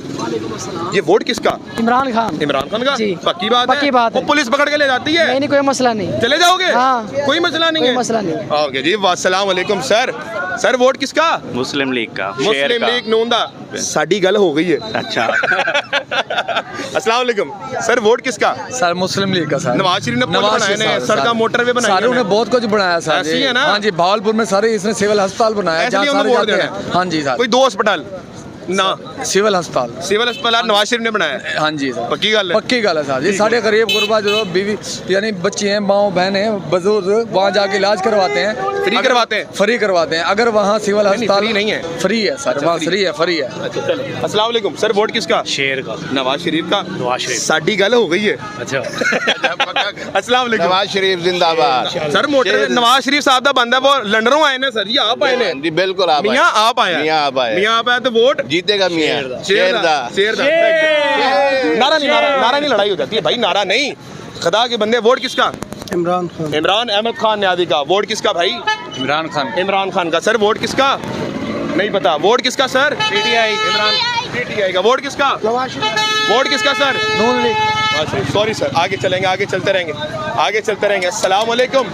ये वोट किसका? इमरान खान। इमरान खान का। जी। पक्की बात है? पक्की बात है। वो पुलिस पकड़ के ले जाती है? नहीं कोई मसला नहीं। चले जाओगे? हाँ। कोई मसला नहीं कोई है? मसला नहीं। ओके जी, अस्सलाम वालेकुम सर। सर वोट किसका? मुस्लिम लीग का। मुस्लिम लीग नून दा। साडी गल हो गई है। अच्छा। अस्सलाम वालेकुम सर, वोट किसका? सर मुस्लिम लीग का। सर नवाज शरीफ ने पुल नवाज बनाए शरीफ ने, साहब, सड़का मोटरवे बनाई सारे उन्हें बहुत कुछ बनाया सर। ऐसी है ना? हाँ जी, भावलपुर में सारे इसने सिविल अस्पताल बनाया ऐसे जहाँ लिए सारे उनको वोट जाते देना हैं। हाँ जी सर। कोई दो अस्पताल ना? सिविल अस्पताल। सिविल अस्पताल नवाज शरीफ ने बनाया है। हाँ जी सर। पक्की गल है? पक्की गल है सर। ये सारे गरीब गुरबा जो बीवी यानी बच्चे हैं, माँ बहन हैं, बुजुर्ग वहाँ जाके इलाज करवाते हैं। फ्री करवाते हैं? फ्री करवाते हैं। अगर वहाँ सिविल अस्पताल फ्री नहीं है? फ्री है सर, वहाँ फ्री है, फ्री है। अच्छा चलो। अस्सलाम वालेकुम सर, वोट किसका? शेर का। नवाज शरीफ का। नवाज शरीफ। साडी गल हो गई है। अच्छा। अस्सलाम वालेकुम। नवाज शरीफ जिंदाबाद। सर मोटर नवाज शरीफ साहब दा बंदा वो लंडनों आए ने सर, ये आप आए ने? जी बिल्कुल आप मियां आप आए हैं। मियां आप आए। मियां आप आए तो वोट जीतेगा मियां। शेरदा। नारा नहीं, नारा नहीं, लड़ाई हो जाती है भाई, नारा नहीं। खुदा के बंदे। वोट किसका? इमरान खान। इमरान अहमद खान नियाज़ी का। वोट किसका भाई? इमरान खान। इमरान खान का। सर वोट किसका? नहीं पता। वोट किसका सर? पीटीआई। इमरान पीटीआई का। वोट किसका? वोट किसका sir? Noon league. Sorry sir, आगे चलेंगे, आगे चलते रहेंगे, आगे चलते रहेंगे। अस्सलाम वालेकुम,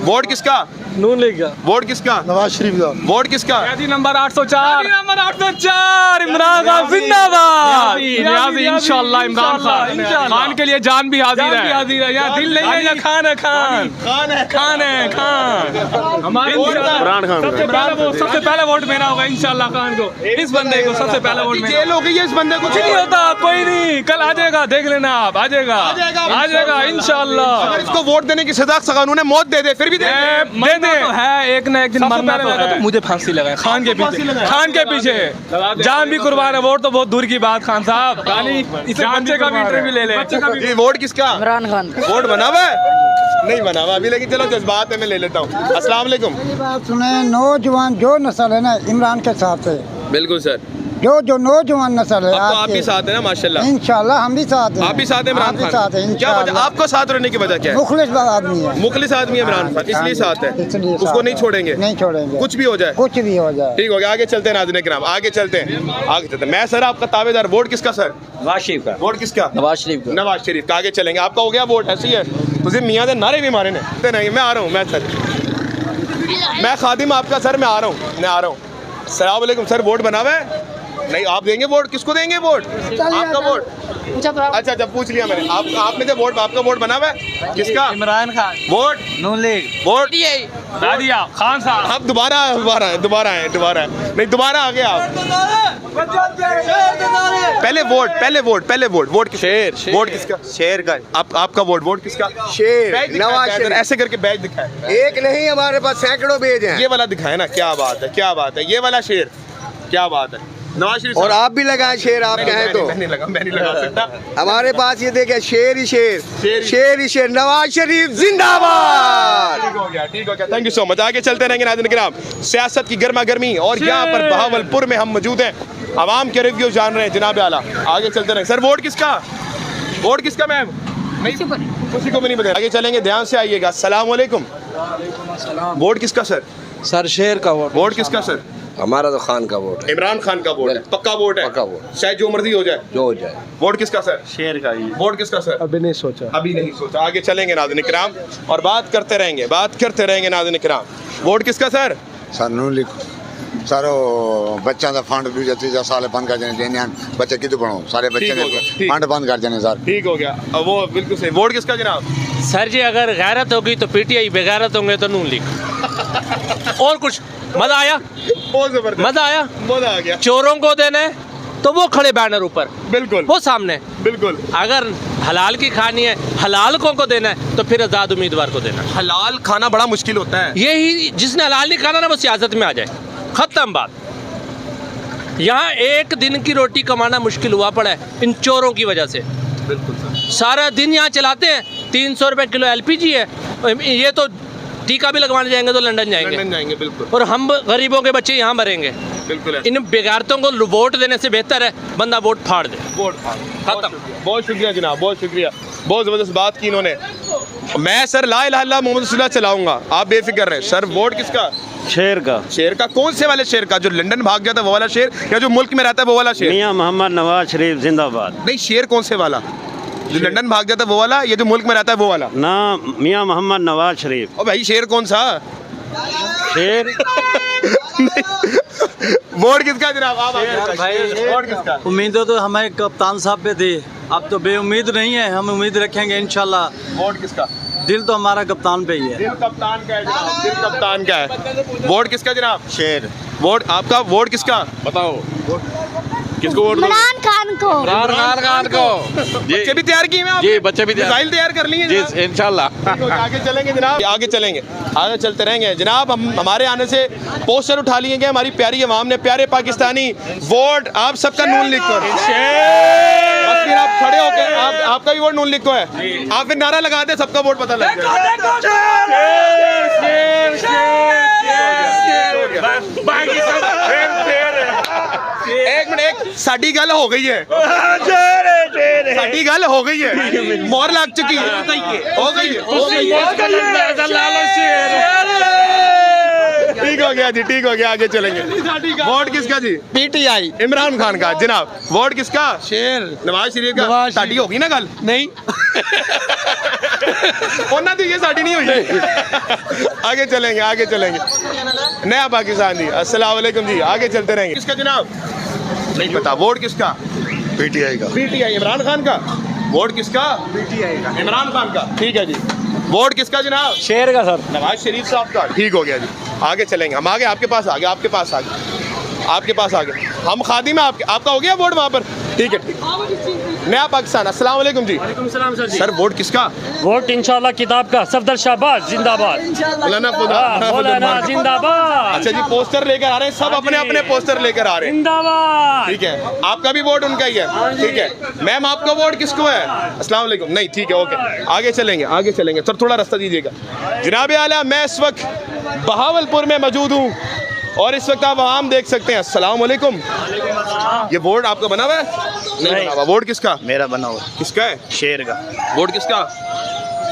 वोट किसका? नून लीग का। वोट किसका? नवाज शरीफ का। वोट किसका? नंबर 804। नंबर 804 इमरान खान जिंदाबाद। नियाज़ी इंशाल्लाह इमरान खान। खान के लिए जान भी हाजिर है। यहाँ दिल नहीं है, यहाँ खान है। खान है खान। हमारे इमरान खान। सबसे पहले वोट मेरा होगा इंशाल्लाह खान को। इस बंदे को सबसे पहले वोट मेरा। जेल हो गई है इस बंदे को? कुछ नहीं होता, कोई नहीं, कल आ जाएगा, देख लेना आप। आ जाएगा इंशाल्लाह। अगर इसको वोट देने की सजा कानून है, मौत दे दे फिर भी दे मरना तो है, एक ना एक दिन मरना तो है। तो मुझे फांसी लगाए खान के पीछे जान भी कुर्बान है। वोट तो बहुत दूर की बात, खान साहब बच्चे का भी इंटरव्यू ले ले। वोट किसका? इमरान खान। वोट बना हुआ है? नहीं बना हुआ अभी, लेकिन चलो जज्बात है, मैं ले लेता हूँ। अस्सलाम वालेकुम। मेरी बात सुने, नौजवान जो नस्ल है ना इमरान के साथ है। बिल्कुल सर, जो नौजवान नस्ल है अब तो आप भी साथ है ना माशाल्लाह। इंशाल्लाह हम भी साथ हैं। आप भी साथ हैं इमरान खान? साथ हैं क्या वजह, आपको साथ रहने की वजह क्या है? मुखलिस आदमी है, मुखलिस आदमी है इमरान खान, इसलिए साथ है, इसलिए उसको साथ नहीं है। छोड़ेंगे, नहीं छोड़ेंगे, कुछ भी हो जाए। कुछ भी हो जाए। ठीक हो गया, आगे चलते हैं नाज़रीन किराम, आगे चलते हैं, आगे चलते हैं। मैं सर आपका ताबेदार। वोट किसका सर? नवाज शरीफ का। वोट किसका? नवाज शरीफ का। नवाज शरीफ का। आगे चलेंगे, आपका हो गया वोट? ऐसी है तुझे मियाँ दे नारे भी मारे ने नहीं। मैं आ रहा हूँ, मैं सर, मैं खादिम आपका सर, मैं आ रहा हूँ, मैं आ रहा हूँ। अस्सलाम वालेकुम सर, वोट बना हुआ है? नहीं, आप देंगे वोट? किसको देंगे वोट? आपका वोट? अच्छा अच्छा, पूछ लिया मैंने। आपने जो वोट, आपका वोट बना हुआ है? किसका? इमरान खान। वोट नून लीग। वोट दादिया खान साहब। आप दोबारा नहीं, दोबारा आ गए आप। पहले वोट वोट शेर। वोट किसका? शेर का। आपका वोट किसका? शेर नवाज शरीफ। ऐसे करके बैच दिखाए। एक नहीं, हमारे पास सैकड़ों बेज हैं। ये वाला दिखाए ना, क्या बात है, क्या बात है, ये वाला शेर, क्या बात है। नवाज शरीफ और आप भी लगाए शेर, आप कहें तो। मैं नहीं लगा सकता। हमारे पास ये देखे शेर ही शेर। नवाज शरीफ जिंदाबाद। ठीक हो गया, थैंक यू सो मच। आगे चलते रहेंगे नाज़रीन किराम, सियासत की गर्मा गर्मी, और यहाँ पर बहावलपुर में हम मौजूद हैं, आवाम के रिव्यू जान रहे हैं जनाब आला। आगे चलते रहेंगे। सर वोट किसका? वोट किसका मैम? किसी को भी नहीं पता। आगे चलेंगे, ध्यान से आइएगा। अस्सलाम वालेकुम। वोट किसका सर? सर शेर का वोट। वोट किसका सर? हमारा तो खान का वोट है। इमरान खान का वोट है, पक्का वोट है? पक्का वोट, शायद जो मर्जी हो जाए, जो हो जाए। वोट किसका सर? शेर का ही। वोट किसका सर? अभी नहीं सोचा। अभी नहीं सोचा। आगे चलेंगे नाज़रीन किराम, और बात करते रहेंगे नाज़रीन किराम। वोट किसका सर? सानू लिखो सारो बच्चों का फंड भी जैसे साल बंद कर देने, बच्चे कितने पढ़ो, सारे बच्चे फंड बंद कर देने सर। ठीक हो गया, अब वो बिल्कुल सही। वोट किसका जनाब? सर जी अगर गैरत होगी तो पीटीआई, बेगैरत होंगे तो नून लीग। और कुछ मजा आया? बहुत जबरदस्त मजा आया, मजा आ गया। चोरों को देने तो वो खड़े बैनर ऊपर, बिल्कुल वो सामने, बिल्कुल। अगर हलाल की खानी है, हलालकों को देना है, तो फिर आज़ाद उम्मीदवार को देना। हलाल खाना बड़ा मुश्किल होता है। यही जिसने हलाल नहीं खाना ना, वो सियासत में आ जाए, खत्म बात। यहाँ एक दिन की रोटी कमाना मुश्किल हुआ पड़ा है इन चोरों की वजह से। बिल्कुल सारा दिन यहाँ चलाते हैं, 300 रुपये किलो LPG है, ये तो टीका भी लगवाने जाएंगे तो लंदन जाएंगे, बिल्कुल। और हम गरीबों के बच्चे यहाँ मरेंगे। बिल्कुल है। इन बेगारतों को वोट देने से बेहतर है बंदा वोट फाड़ दे, वोट खत्म। बहुत शुक्रिया जनाब, बहुत शुक्रिया, बहुत ज़बरदस्त बात की इन्होंने। मैं सर ला इलाहा इल्लल्लाह मोहम्मद रसूलुल्लाह चलाऊंगा, आप बेफिक्र रहें। सर वोट किसका? शेर का। शेर का? कौन से वाले शेर का? जो लंदन भाग गया था वो वाला शेर, या जो मुल्क में रहता है वो वाला शेर? मियां मोहम्मद नवाज शरीफ जिंदाबाद। नहीं, शेर कौन से वाला? जो लंदन भाग गया था वो वाला, या जो मुल्क में रहता है वो वाला? ना, मियां मोहम्मद नवाज शरीफ। ओ भाई, शेर कौन सा? शेर। वोट किसका जनाब? आप वोट किसका? उम्मीदें तो हमारे कप्तान साहब पे थी, अब तो बेउम्मीद नहीं है, हम उम्मीद रखेंगे इंशाल्लाह। वोट किसका? दिल तो हमारा कप्तान पे ही है। दिल कप्तान का है जनाब, दिल कप्तान का है। वोट किसका जनाब? शेर। वोट आपका? वोट किसका बताओ? किसको वोट? इमरान खान को। इमरान खान को। बच्चे भी तैयार किए हैं आप? जी, बच्चे भी मिसाइल तैयार कर लिए जी, इंशाल्लाह। आगे चलेंगे जनाब, आगे चलेंगे, आगे चलते रहेंगे जनाब। हम हमारे आने से पोस्टर उठा लिए गए, हमारी प्यारी अवाम ने, प्यारे पाकिस्तानी, वोट आप सबका नून लिख कर। बस फिर आप खड़े होकर, आपका भी वोट नून लिख को है, आप फिर नारा लगा दे, सबका वोट पता लग एक मिनट, एक साड़ी गल हो गई है, साड़ी गल हो गई है, मोहर लग चुकी है, हो गई है। ठीक हो गया जी, ठीक हो गया, आगे चलेंगे। वोट किसका जी? पीटीआई, इमरान खान का जनाब। वोट किसका? शेर। नवाज शरीफ का। साड़ी होगी ना गल? नहीं होना तो ये साड़ी नहीं हुई। आगे चलेंगे, आगे चलेंगे। नया पाकिस्तान जी, अस्सलाम वालेकुम जी, आगे चलते रहेंगे। किसका जनाब? नहीं पता। वोट किसका? पीटीआई का। पीटीआई, इमरान खान का। वोट किसका? पीटीआई का, इमरान खान का। ठीक है जी। वोट किसका जनाब? शेर का सर। नवाज शरीफ साहब का। ठीक हो गया जी, आगे चलेंगे हम, आगे आपके पास आगे, आपके पास आगे, आपके पास आगे। हम खादिम है आपके, आपका हो गया वोट वहाँ पर? ठीक है, ठीक। नया पाकिस्तान। अस्सलाम वालेकुम जी। सर वोट किसका? वोट इंशाल्लाह किताब का सफदर शहबाज जिंदाबाद। मौलाना जिंदाबाद। अच्छा जी, पोस्टर लेकर आ रहे हैं सब, अपने अपने पोस्टर लेकर आ रहे हैं। जिंदाबाद। ठीक है, आपका भी वोट उनका ही है। ठीक है मैम, आपका वोट किसको है? अस्सलाम वालेकुम। नहीं ठीक है, ओके, आगे चलेंगे सर, थोड़ा रास्ता दीजिएगा। जनाब आला, मैं इस वक्त बहावलपुर में मौजूद हूँ और इस वक्त आप आवाम देख सकते हैं। अस्सलाम वालेकुम। ये वोट आपका बना हुआ है? नहीं बना हुआ। वोट किसका? मेरा बना हुआ। किसका है? शेर का। वोट किसका?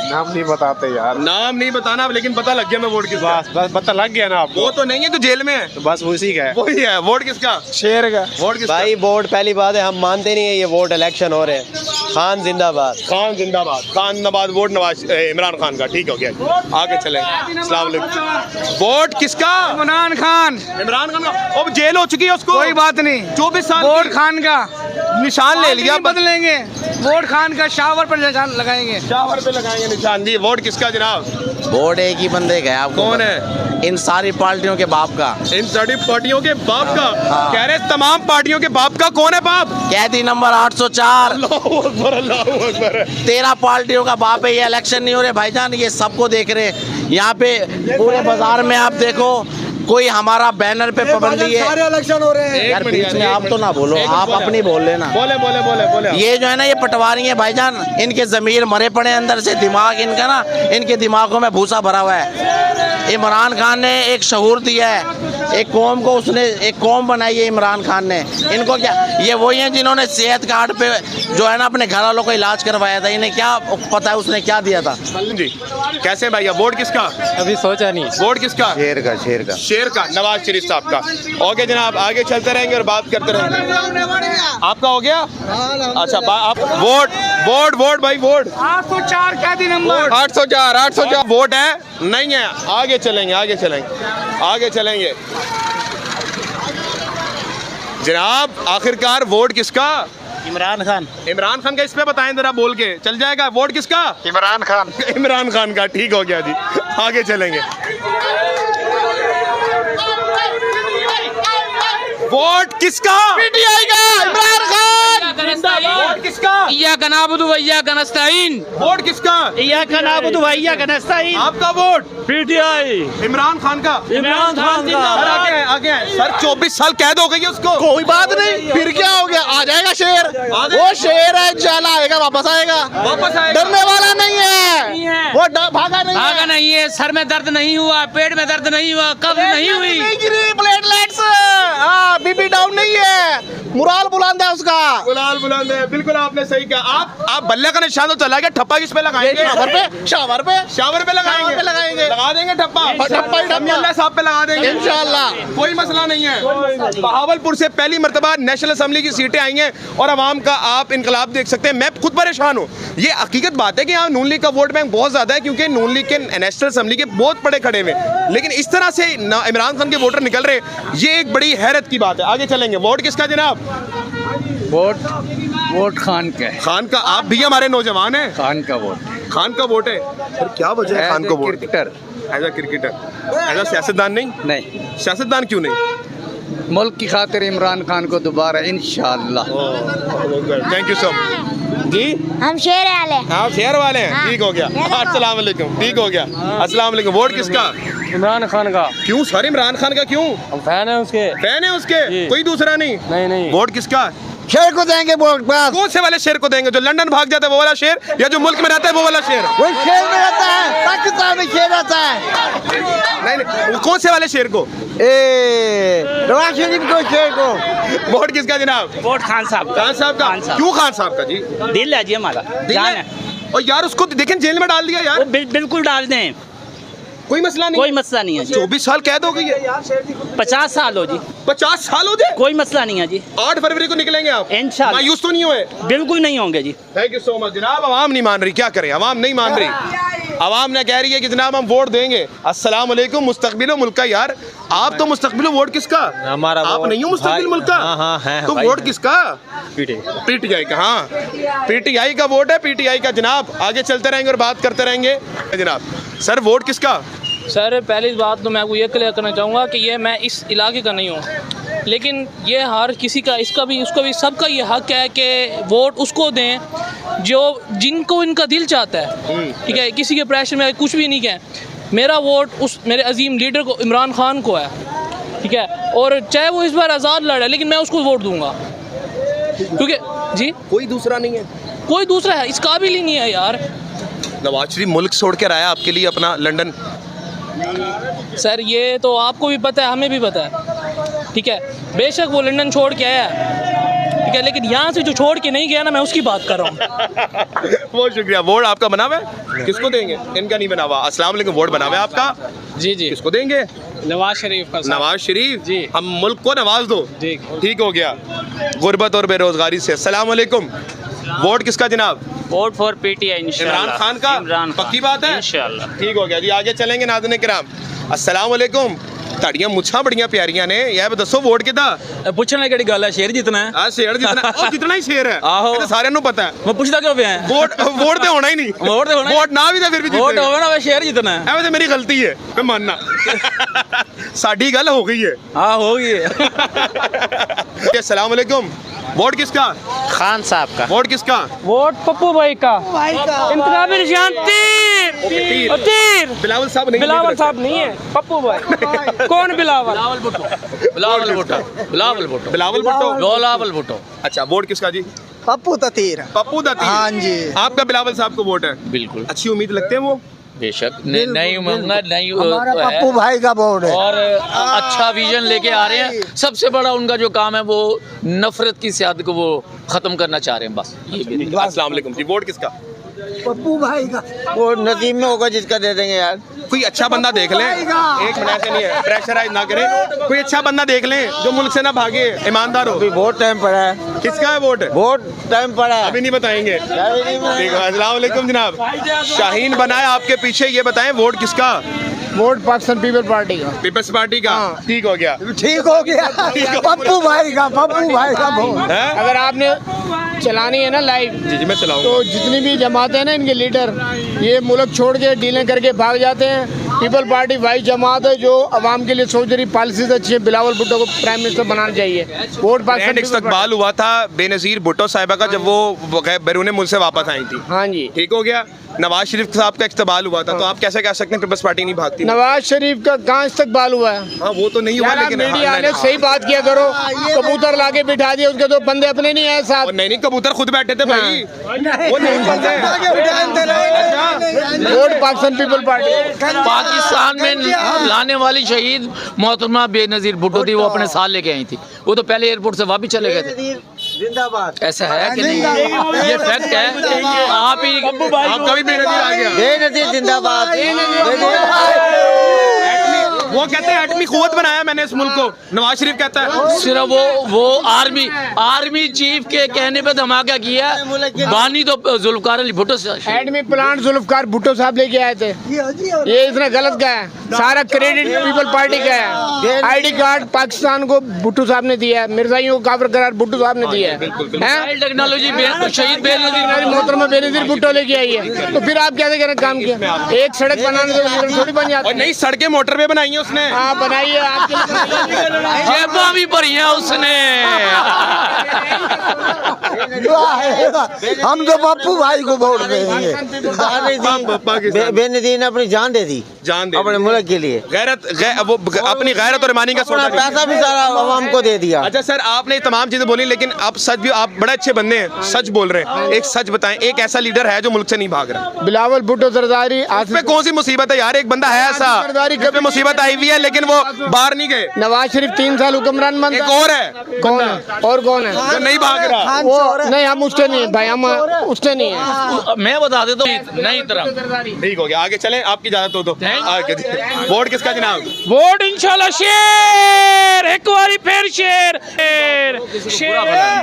नाम नहीं बताते यार। नाम नहीं बताना, लेकिन पता लग गया मैं वोट किसका। बस पता लग गया ना आपको। वो तो नहीं है, तो जेल में है। तो बस उसी का है। वही है। वोट किसका? शेर का। वोट किसका? भाई वोट पहली बात है, हम मानते नहीं है ये वोट इलेक्शन हो रहे हैं। खान जिंदाबाद। खान जिंदाबाद। खान जिंदाबाद। वोट इमरान खान का। ठीक हो गया, आगे चलेंगे। अस्सलाम वालेकुम। वोट किसका? इमरान खान। इमरान खान का। अब जेल हो चुकी है उसको। कोई बात नहीं, 24 साल वोट खान का निशान ले लिया। बदलेंगे, वोट खान का शावर पर निशान लगाएंगे। शावर पे लगाएंगे निशान। दी वोट किसका जनाब? वोट एक ही बंदे का है। आपको कौन है? इन सारी पार्टियों के बाप का। इन सारी पार्टियों के बाप का? कह रहे तमाम पार्टियों के बाप का। कौन है बाप? कैदी नंबर 804। अल्लाहू अकबर, अल्लाहू अकबर। 13 पार्टियों का बाप है। ये इलेक्शन नहीं हो रहे भाईजान, ये सबको देख रहे। यहाँ पे पूरे बाजार में आप देखो, कोई हमारा बैनर पे पाबंदी है। सारे इलेक्शन हो रहे हैं। यार बीच में आप तो ना बोलो, आप अपनी बोल लेना। बोले। ये जो है ना, ये पटवारी है भाईजान, इनके जमीर मरे पड़े अंदर से। दिमाग इनका ना, इनके दिमागों में भूसा भरा हुआ है। इमरान खान ने एक शऊर दिया है, एक कौम को उसने एक कौम बनाई है इमरान खान ने। इनको क्या, ये वही हैं जिन्होंने सेहत कार्ड पे जो है ना अपने घर वालों को इलाज करवाया था। इन्हें क्या पता है उसने क्या दिया था जी। कैसे भैया, वोट किसका? अभी सोचा नहीं। वोट किसका? शेर का। शेर का, नवाज शरीफ साहब का। ओके जनाब, आगे चलते रहेंगे और बात करते रहेंगे। आपका हो गया? अच्छा, आप वोट भाई, वोट 804 कैदी नंबर 804 वोट है नहीं है। आगे चलेंगे जनाब। आखिरकार वोट किसका? इमरान खान। इमरान खान का। इस पे बताएं जरा, बोल के चल जाएगा। वोट किसका? इमरान खान। इमरान खान का। ठीक हो गया जी, आगे चलेंगे। वोट किसका? पीटीआई का। इमरान खान। वोट किसका? इय्याका नअबुदु व इय्याका नस्तईन। वोट किसका? इय्याका नअबुदु व इय्याका नस्तईन। आपका वोट? पीटीआई। इमरान खान का। इमरान खान का। सर आगे हैं। सर 24 साल कैद हो गई है उसको। कोई बात नहीं, फिर क्या हो गया, आ जाएगा शेर। वो शेर है, चला आएगा, वापस आएगा। डरने वाला नहीं है वो, भागा नहीं है। सर में दर्द नहीं हुआ, पेट में दर्द नहीं हुआ, कब्ज नहीं हुई, प्लेटलेट्स बीपी डाउन नहीं है, मुराल बुलंद है उसका। बुलाल बुलंद है, बिल्कुल आपने सही कहा। आप बल्ले का निशान तो चला गया, ठप्पा किस पे लगाएंगे? शावर पे लगाएंगे। लगा देंगे ठप्पा साहब पे लगा देंगे इंशाल्लाह, कोई मसला नहीं है। बहावलपुर से पहली मर्तबा नेशनल असम्बली की सीटें आई हैं और अवाम का आप इनकलाब देख सकते हैं। मैं खुद परेशान हूँ। ये हकीकत बात है कि यहाँ नून लीग का वोट बैंक बहुत ज़्यादा है, क्योंकि नून लीग के नेशनल असम्बली के बहुत बड़े खड़े हुए, लेकिन इस तरह से इमरान खान के वोटर निकल रहे, ये एक बड़ी हैरत की बात है। आगे चलेंगे। वोट किसका जनाब? वोट खान का है। खान का। आप भी हमारे नौजवान हैं। खान का वोट है। फिर क्या वजह है खान को vote? As a cricketer, as a सियासतदान नहीं। सियासतदान क्यों नहीं? मुल्क की खातिर इमरान खान को दोबारा इंशाअल्लाह। थैंक यू सो मच जी। हम शेर वाले हैं। आप शेर वाले हैं। ठीक हो गया। अस्सलाम वालेकुम। ठीक हो गया। अस्सलाम वालेकुम। वोट किसका? इमरान खान का। क्यों सर, इमरान खान का क्यों? हम फैन है उसके। फैन है उसके, कोई दूसरा नहीं? नहीं। वोट किसका? शेर को देंगे वोट। कौन से वाले शेर को देंगे? जो लंदन भाग जाता है वो वाला शेर, या जो मुल्क में रहता है वो वाला शेर? वो शेर में रहता है, पाकिस्तान में शेर रहता है। नहीं, कौन से वाले शेर को? नवाज शरीफ को, शेर को। वोट किसका जनाब? वोट खान साहब का। क्यों खान साहब का जी? दिल है जी हमारा, जान है। और यार उसको देखें जेल में डाल दिया यार। बिल्कुल डाल दें, कोई मसला नहीं। कोई मसला नहीं है जी। 24 साल कैद हो गई है। 50 साल हो जी। 50 साल हो गए? कोई मसला नहीं है जी। 8 फरवरी को निकलेंगे आप इंशाल्लाह। मायूस तो नहीं हुए? बिल्कुल नहीं होंगे जी। थैंक यू सो मच जनाब। आवाम नहीं मान रही, क्या करें? आवाम नहीं मान रही। आवाम ने कह रही है कि जनाब हम वोट देंगे। अस्सलाम वालेकुम। मुस्तकबिल मुल्क का यार, आप तो मुस्तकबिल वोट किसका? हमारा। आप नहीं हो मुस्तकबिल मुल्क का? हाँ है। तो वोट किसका? पीटीआई का। हाँ, पीटीआई का वोट है, पीटीआई का जनाब। आगे चलते रहेंगे और बात करते रहेंगे जनाब। सर वोट किसका? सर पहली बात तो मैं आपको ये क्लियर करना चाहूँगा कि ये मैं इस इलाके का नहीं हूँ। लेकिन ये हर किसी का इसका भी उसका भी सबका ये हक है कि वोट उसको दें जो जिनको इनका दिल चाहता है, ठीक है। किसी के प्रेशर में कुछ भी नहीं है। मेरा वोट उस मेरे अजीम लीडर को, इमरान खान को है, ठीक है। और चाहे वो इस बार आज़ाद लड़े, लेकिन मैं उसको वोट दूंगा, क्योंकि जी कोई दूसरा नहीं है, कोई दूसरा है इस काबिल ही नहीं है यार। नवाज शरीफ मुल्क छोड़ के आया आपके लिए अपना लंदन। सर ये तो आपको भी पता है, हमें भी पता है, ठीक है। बेशक वो लंदन छोड़ के आया है, ठीक है, लेकिन यहाँ से जो छोड़ के नहीं गया ना, मैं उसकी बात कर रहा हूँ। बहुत शुक्रिया। वोट आपका बना हुआ है, किसको देंगे? इनका नहीं बना हुआ। अस्सलाम वालेकुम। वोट बना हुआ है आपका? जी जी, किसको देंगे? नवाज शरीफ का। नवाज शरीफ जी, हम मुल्क को नवाज दो। ठीक हो गया गुर्बत और बेरोजगारी से। अस्सलाम वालेकुम। वोट किसका जनाब? Vote for PTI Imran Khan का। पक्की बात है? इंशाल्लाह। ठीक हो गया जी, आगे चलेंगे नाज़रीन किराम। अस्सलाम वालेकुम। ताड़ियां मुछां बड़ियां प्यारियां ने, यह दसो वोट किदा? पूछने की गल है, शेर जितना है। हां शेर जितना और जितना ही शेर है। आहो, ये तो साਰਿਆਂ ਨੂੰ पता है। मैं पूछता क्यों पे है? वोट तो होना ही नहीं। वोट तो होना, वोट ना भी तो फिर भी वोट होगा ना, शेर जितना है। ऐसे मेरी गलती है, मैं मानना। साडी गल हो गई है। हाँ हो गई है। अस्सलाम वालेकुम। वोट किसका? खान साहब का। वोट किसका? वोट पप्पू भाई का। इंतखाबी निशान तीर। तीर। बिलावल साहब नहीं, बिलावल साहब नहीं है, पप्पू भाई। कौन बिलावल? बिलावल भुट्टो। बिलावल भुट्टो। बिलावल भुट्टो। बिलावल भुट्टो। अच्छा, वोट किसका जी? पप्पू ततीर। पप्पू ततीर। हाँ जी। आपका बिलावल साहब को वोट है? बिल्कुल। अच्छी उम्मीद लगते हैं वो? बेशक नहीं उम्मीद नहीं हमारा पप्पू भाई का वोट है। और अच्छा विजन लेके आ रहे हैं। सबसे बड़ा उनका जो काम है वो नफरत की सियासत को वो खत्म करना चाह रहे हैं, बस ये। अस्सलाम वालेकुम जी। वोट किसका? पप्पू भाई का। वो नसीब में होगा जिसका दे देंगे यार। कोई अच्छा बंदा देख लें, एक मिनट से नहीं है, प्रेशराइज ना करें। कोई अच्छा बंदा देख लें जो मुल्क से ना भागे, ईमानदार हो। वोट टाइम पड़ा है। किसका है वोट? वोट टाइम पड़ा है, अभी नहीं बताएंगे। ठीक है। अस्सलाम वालेकुम जनाब। शाहीन बना है आपके पीछे, ये बताएं वोट किसका? वोट पाकिस्तान पीपल पार्टी का। पीपल्स पार्टी का। ठीक हो गया। ठीक हो गया। पप्पू भाई का, पप्पू भाई का वोट। अगर आपने चलानी है ना लाइव, जी मैं चलाऊंगा, तो जितनी भी जमातें हैं ना, इनके लीडर ये मुल्क छोड़ के डीलें करके भाग जाते हैं। पीपल पार्टी वाइस जमात है जो अवाम के लिए सोच रही, पॉलिसीज अच्छी है। बिलावल भुट्टो को प्राइम मिनिस्टर बनाना चाहिए। वोट पाकिस्तान। इस्तकबाल हुआ था बेनज़ीर भुट्टो साहिबा का जब वो बैरून मुल्क से वापस आई थी। हाँ जी। ठीक हो गया। नवाज शरीफ साहब का इस्तकबाल हुआ था, तो आप कैसे कह सकते हैं पीपल्स पार्टी नहीं भागती? नवाज शरीफ का कहाँ इस्तकबाल हुआ है? हाँ वो तो नहीं हुआ, लेकिन मीडिया ने सही बात किया करो। कबूतर लाके बिठा दिए, उसके तो बंदे अपने नहीं है साहब। नहीं कबूतर खुद बैठे थे भाई, वो नहीं बोलते। Vote Pakistan people party. Pakistan में लाने वाली शहीद मोहतरमा बेनज़ीर भुट्टो थी, वो अपने साथ लेके आई थी। वो तो पहले एयरपोर्ट से वापस चले गए थे। जिंदाबाद। ऐसा है कि नहीं? ये फैक्ट है। आप ही आपका भी बेनज़ीर आ गया। बेनज़ीर जिंदाबाद। वो कहते हैं एटमी कुव्वत बनाया मैंने इस मुल्क को। नवाज शरीफ कहता है सिर्फ वो आर्मी चीफ के कहने पे धमाका किया। बानी तो जुल्फकार अली भुट्टो से। एडमी प्लांट जुल्फकार भुट्टो साहब लेके आए थे। ये इसने गलत कहा है। सारा क्रेडिट पीपल पार्टी का है। आईडी कार्ड पाकिस्तान को भुट्टो साहब ने दिया है। मिर्जाइयों को काफिर करार भुट्टो साहब ने दिया है। टेक्नोलॉजी शहीद बेनज़ीर मोहतरमा बेनज़ीर भुट्टो लेके आई है। तो फिर आप कैसे काम किया? एक सड़क बनाने से थोड़ी बन जाती। नहीं, सड़कें मोटरवे बनाई है उसने। हाँ बनाइए। जेबां भी भरी है उसने। हम तो पप्पू भाई को वोट देंगे। बेनज़ीर ने अपनी जान दे दी, अपने मुल्क के लिए। वो अपनी गैरत और ईमानी का सोचा, पैसा भी सारा आवाम को दे दिया। अच्छा सर, आपने तमाम चीजें बोली, लेकिन आप सच भी, आप बड़े अच्छे बंदे हैं, सच बोल रहे हैं। एक सच बताएं, एक ऐसा लीडर है जो मुल्क से नहीं भाग रहा? बिलावल भुट्टो जरदारी। आज पे कौन सी मुसीबत है यार? एक बंदा है ऐसा कभी मुसीबत आई हुई है, लेकिन वो बाहर नहीं गए। नवाज शरीफ 3 साल हुक्मरान बन। एक और है। कौन है? और कौन है जो नहीं भाग रहा? वो नहीं, हम उसके नहीं भाई, हम उसके नहीं है। मैं बता देता हूँ, नहीं तरह। ठीक हो गया, आगे चलें, आपकी इजाजत हो तो। वोट किसका जनाब? वोट इंशाल्लाह शेर, एक बारी फिर शेर।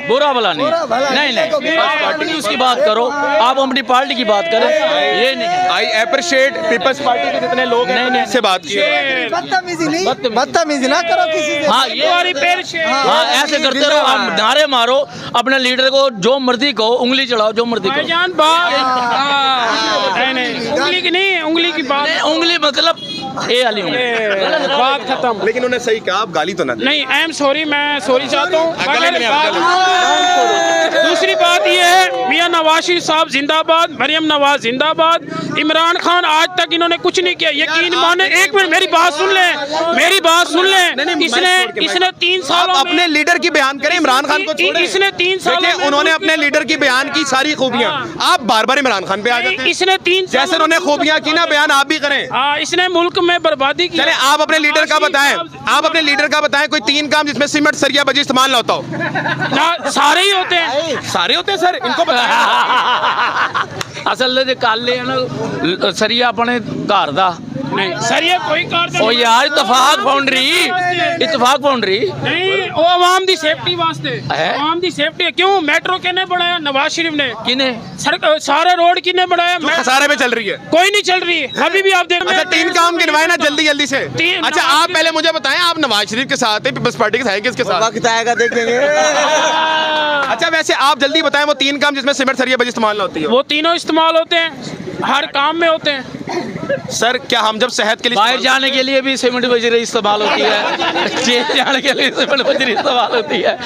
बुरा भला नहीं पार्टी की उसकी बात करो, आप अपनी पार्टी की बात करें। ये नहीं, आई अप्रिशिएट पीपल्स पार्टी के जितने लोग हैं से बात की। बदतमीजी ना करो किसी से। हाँ ये हाँ ऐसे करते रहो, आप नारे मारो, अपने लीडर को जो मर्जी कहो, उंगली चढ़ाओ, जो मर्जी कहो। उंगली की नहीं, उंगली की बात। उंगली मतलब ये वाली बात खत्म। लेकिन उन्होंने सही कहा, आप गाली तो ना दें। नहीं, आई एम सॉरी, मैं सॉरी चाहता हूँ। गले में आप दूसरी बात ये है, मियां नवाज शरीफ साहब जिंदाबाद, मरियम नवाज जिंदाबाद, इमरान खान आज तक इन्होंने कुछ नहीं किया। यकीन माने, एक मिनट मेरी बात सुन लें, मेरी बात सुन लें। इसने 3 सालों अपने लीडर की बयान करें, इमरान खान को छोड़ें। इसने 3 सालों में उन्होंने अपने लीडर की बयान की सारी खूबियां, आप बार बार इमरान खान पे आ जाते हैं। इसने 3 जैसे उन्होंने खूबियां की ना, बयान आप भी करें। हाँ, इसने मुल्क में बर्बादी की। चले आप अपने लीडर का बताएं, आप अपने लीडर का बताएं कोई 3 काम जिसमें सीमेंट, सरिया, बजी इस्तेमाल ना होता हो। सारे ही होते हैं, सारे होते हैं सर, इनको बताएं। असल में काले ना सरिया अपने घर दा नहीं, सरिया कोई कार ओ यार, इतफाक फाउंड्री नहीं, वो आवाम दी सेफ्टी वास्ते, आवाम दी सेफ्टी। क्यों मेट्रो किने बनाया? नवाज शरीफ ने। किने? सारे रोड किने बनाया? खसारे में चल रही है, कोई नहीं चल रही है अभी भी। आप देख, अच्छा 3 काम गिनवाए ना जल्दी जल्दी से। अच्छा आप पहले मुझे बताएं, आप नवाज शरीफ के साथ है, पीपल्स पार्टी के साथ है, किसके साथ? वक्त आएगा देखेंगे। अच्छा वैसे आप जल्दी बताएं वो 3 काम जिसमें सीमेंट, सरिया, बजी इस्तेमाल ना होती है। वो तीनों इस्तेमाल होते हैं, हर काम में होते हैं। सर क्या हम जब सेहत के लिए बाहर जाने के लिए भी सीमेंट बजरी इस्तेमाल होती है, जेल जाने के लिए सीमेंट बजरी इस्तेमाल होती है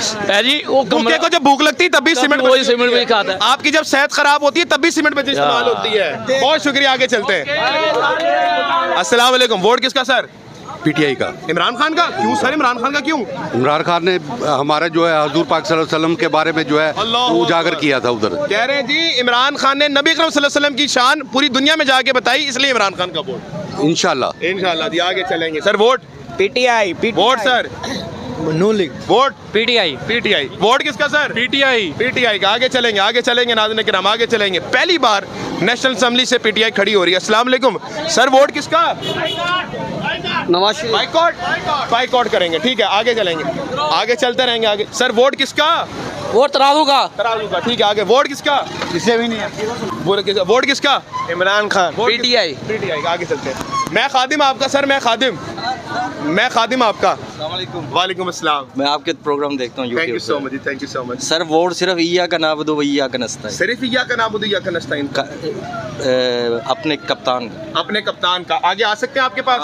जी। वो भूखे को जब भूख लगती है तब भी सीमेंट वही सीमेंट बजरी खाता है। आपकी जब सेहत खराब होती है तब भी सीमेंट बजरी इस्तेमाल होती है। बहुत शुक्रिया, आगे चलते हैं। अस्सलाम वालेकुम। वोट किसका सर? पीटीआई का। इमरान खान का? क्यों सर, इमरान खान का क्यों? इमरान खान ने हमारा जो है हजूर पाक सल्लल्लाहु अलैहि वसल्लम के बारे में जो है उजागर किया था उधर। कह रहे हैं जी इमरान खान ने नबी अकरम सल्लल्लाहु अलैहि वसल्लम की शान पूरी दुनिया में जाके बताई, इसलिए इमरान खान का वोट। इंशाल्लाह जी, आगे चलेंगे। Sir vote PTI. Vote sir Noon League. Vote PTI. Vote किसका सर? पीटीआई का। आगे चलेंगे नाज़रीन किराम, आगे चलेंगे। पहली बार नेशनल असेंबली से पीटीआई खड़ी हो रही है। अस्सलाम वालेकुम सर, वोट किसका? नवाज शरीफ। बाइकआउट करेंगे, ठीक है। आगे चलेंगे, आगे चलते रहेंगे। आगे सर वोट किसका? वोट तराजू का, ठीक है। आगे वोट किसका? किसे भी नहीं है। वोट किसका? इमरान खान। पीटीआई का। आगे चलते हैं। मैं खादिम आपका सर, मैं खादिम आपका। वालेकुम अस्सलाम। मैं आपके प्रोग्राम देखता हूँ। Thank you so much, thank you so much. Sir vote सिर्फ ईया का नाबुदो व ईया का नस्ताइन, सिर्फ ईया का नाबुदो ईया का नस्ताइन अपने कप्तान का। आगे आ सकते हैं आपके पास?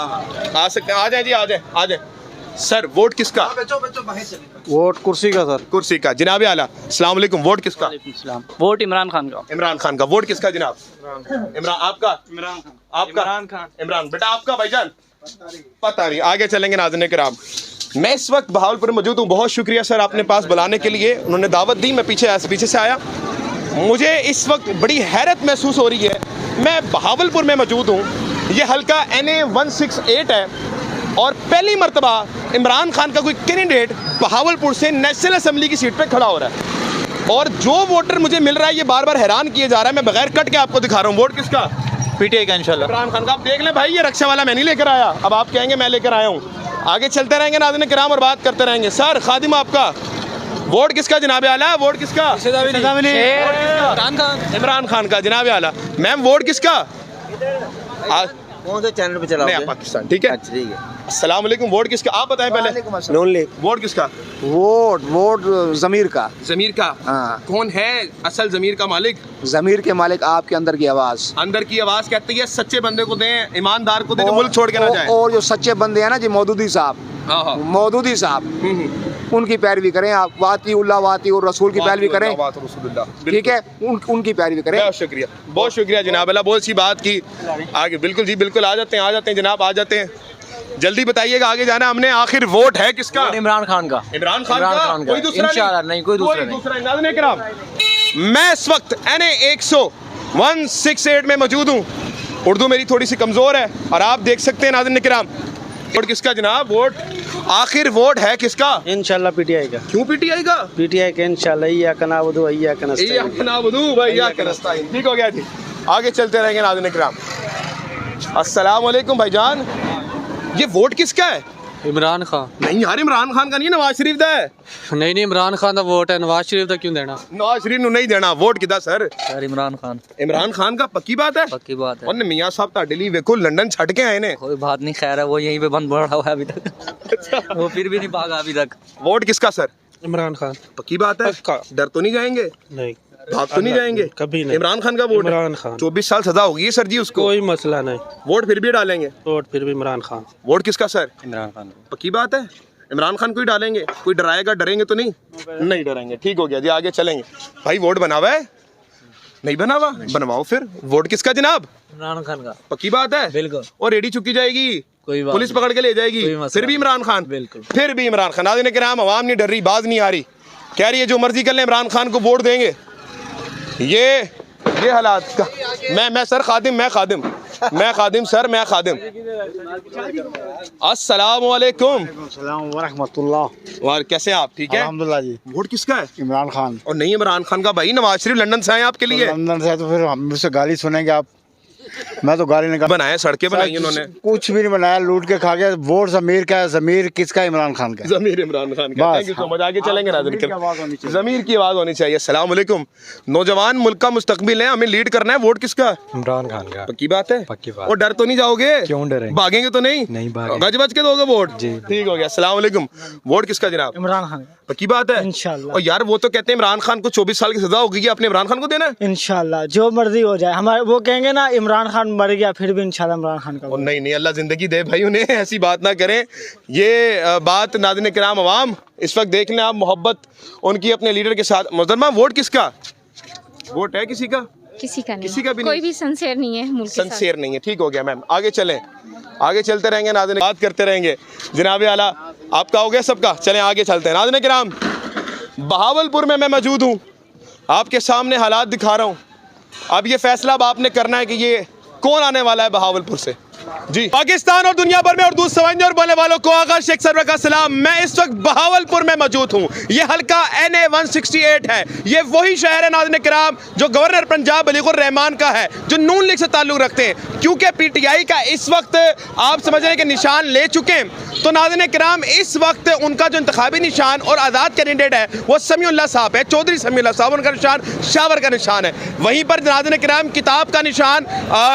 आ सकते हैं, आ जाए जी, आ जाए। सर वोट किसका? वोट कुर्सी का सर। कुर्सी का। जनाब आला अस्सलाम वालेकुम। वोट किसका? वोट इमरान खान का। वोट किसका जनाब? इमरान। आपका? इमरान। बेटा आपका भाईजान? पता नहीं। आगे चलेंगे नाज़रीन किराम। मैं इस वक्त बहावलपुर में मौजूद हूँ। बहुत शुक्रिया सर आपने पास बुलाने के लिए, उन्होंने दावत दी, मैं पीछे से आया। मुझे इस वक्त बड़ी हैरत महसूस हो रही है। मैं बहावलपुर में मौजूद हूँ, ये हल्का NA 168 है और पहली मरतबा इमरान खान का कोई कैंडिडेट बहावलपुर से नेशनल असेंबली की सीट पे खड़ा हो रहा है। और जो वोटर मुझे मिल रहा है ये बार बार हैरान किए जा रहा है। मैं बगैर कट के आपको दिखा रहा हूँ। वोट किसका? पीटीआई का इंशाल्लाह। इमरान खान का। आप देख लें भाई, ये रक्षा वाला मैं नहीं लेकर आया, अब आप कहेंगे मैं लेकर आया हूँ। आगे चलते रहेंगे नाज़रीन किराम और बात करते रहेंगे। सर खादिम आपका वोट किसका जनाब आला? वोट किसका? इमरान खान का। जनाब आला मैम वोट किसका? कौन से चैनल पे चला? पाकिस्तान। ठीक है। अस्सलाम वालेकुम। वोट किसका? आप बताएं पहले। नून लीग। वोट किसका? वोट जमीर का। जमीर का। हाँ। कौन है असल जमीर का मालिक? जमीर के मालिक आपके अंदर की आवाज। अंदर की आवाज कहती है सच्चे बंदे को दें, ईमानदार को दें, जो मुल्क छोड़ के ना जाए। और जो सच्चे बंदे हैं ना जी, मौदूदी साहब, उनकी पैरवी करें आप। वाती और रसूल की पैरवी करें, ठीक है, उनकी पैरवी करें। बहुत शुक्रिया जनाब अल्लाह, बहुत सी बात की। आगे बिल्कुल जी, बिल्कुल आ जाते हैं जनाब, आ जाते हैं। जल्दी बताइएगा, आगे जाना हमने। आखिर वोट है किसका? इमरान खान का। इमरान खान का। कोई दूसरा नहीं, कोई दूसरा नहीं। मैं इस वक्त NA 168 में मौजूद हूँ। उर्दू मेरी थोड़ी सी कमजोर है और आप देख सकते हैं नाज़रीन किराम। वोट किसका जनाब? वोट आखिर वोट है किसका? इंशाल्लाह पीटीआई का। क्यों पीटीआई का? पीटीआई का इंशाल्लाह। ईया का नाबुदो व ईया का नस्ताइन। ठीक हो गया जी। आगे चलते रहेंगे नाज़रीन किराम। अस्सलाम वालेकुम भाईजान, ये वोट किसका है? इमरान खान। नहीं यार, इमरान खान का नहीं, नवाज शरीफ का है। नहीं इमरान खान का वोट है, नवाज शरीफ का क्यों देना? नवाज शरीफ को नहीं देना वोट किदा सर? इमरान खान का। पक्की बात है? पक्की बात है। और मियां साहब ताड़े लिए वेखो लंदन छट के आए ने। कोई बात नहीं, खैर है, वो यहीं पे बंद पड़ा हुआ है अभी तक। वो फिर भी नहीं भागा अभी तक। वोट किसका सर? इमरान खान। पक्की बात है? डर तो नहीं जाएंगे? नहीं। भाग तो नहीं जाएंगे कभी नहीं। इमरान खान का वोट? इमरान खान। 24 साल सजा होगी सर जी उसको। कोई मसला नहीं, वोट फिर भी डालेंगे? वोट फिर भी इमरान खान। वोट किसका सर? इमरान खान। पक्की बात है इमरान खान को ही डालेंगे? कोई डराएगा, डरेंगे तो नहीं? नहीं डरेंगे, ठीक हो गया जी, आगे चलेंगे। भाई वोट बना हुआ है? नहीं बना हुआ, बनवाओ फिर। वोट किसका जनाब? इमरान खान का। पक्की बात है? बिल्कुल। और रेडी चुकी जाएगी, कोई बात पुलिस पकड़ के ले जाएगी, फिर भी इमरान खान? बिल्कुल। फिर भी इमरान खान। नाज़रीन किराम, अवाम नहीं डर रही, बाज नहीं आ रही, कह रही है जो मर्जी कर ले इमरान खान को वोट देंगे। ये हालात का मैं सर खादिम, मैं खादिम सर, मैं खादिम। अस्सलाम वालेकुम। वरहमतुल्लाह। और कैसे हैं आप? ठीक है अल्हम्दुलिल्लाह जी। वोट किसका है? इमरान खान। और नहीं इमरान खान का भाई, नवाज शरीफ लंदन से आए आपके लिए। लंदन से तो फिर हम मुझसे गाली सुनेंगे आप? मैं तो गाली नहीं बनाए, सड़कें बनाई उन्होंने, कुछ भी नहीं बनाया, लूट के खा गया। वोट जमीर का है, जमीर किसका? इमरान खान का। जमीर इमरान खान का। Thank you so much. आगे चलेंगे नाज़रीन, जमीर की आवाज होनी चाहिए। अस्सलाम वालेकुम। नौजवान मुल्क का मुस्तकबिल है, हमें लीड करना है। वोट किसका? इमरान खान का। पक्की बात है? पक्की बात। और डर तो नहीं जाओगे? क्यों डरेंगे? भागेंगे तो नहीं? नहीं भागेंगे। गज बज के दोगे वोट? जी ठीक हो गया। अस्सलाम वालेकुम। वोट किसका जनाब? इमरान खान। पक्की बात है? इंशाल्लाह। और यार वो तो कहते हैं इमरान खान को 24 साल की सजा होगी, आपने इमरान खान को देना है? इंशाल्लाह जो मर्जी हो जाए, हमारे वो कहेंगे ना इमरान खान मर गया, फिर भी इंशाल्लाह इमरान खान का। नहीं नहीं, अल्लाह जिंदगी दे भाई उन्हें, ऐसी बात ना करें। ये बात नाज़रीन किराम अवाम इस वक्त देख लें आप, मोहब्बत उनकी अपने लीडर के साथ। मोहतरमा वोट किसका? वोट है किसी का? किसी का नहीं, किसी का भी कोई नहीं? भी सिंसियर नहीं है मुल्क के साथ। सिंसियर नहीं है, ठीक हो गया मैम। आगे चलें, आगे चलते रहेंगे नाज़रीन, बात करते रहेंगे। जनाब आला आपका हो गया सबका, चलें आगे चलते हैं। नाज़रीन किराम, बहावलपुर में मैं मौजूद हूँ, आपके सामने हालात दिखा रहा हूँ। अब ये फैसला अब आपने करना है कि ये कौन आने वाला है बहावलपुर से। जी, पाकिस्तान और दुनिया भर में उर्दू समझने और बोलने वालों को आगा शेख सरवर का सलाम। मैं इस वक्त बहावलपुर में मौजूद हूँ। ये हल्का NA 168 है। ये वही शहर है नाज़रीन किराम जो गवर्नर पंजाब अलीकुर रहमान का है, जो नून लीग से ताल्लुक़ रखते हैं। क्योंकि PTI का इस वक्त आप समझ रहे हैं कि निशान ले चुके हैं, तो नाज़रीन किराम इस वक्त उनका जो इंतखाबी निशान और आज़ाद कैंडिडेट है वो समीउल्लाह साहब है, चौधरी समीउल्लाह साहब। उनका निशान शावर का निशान है। वहीं पर नाज़रीन किराम किताब का निशान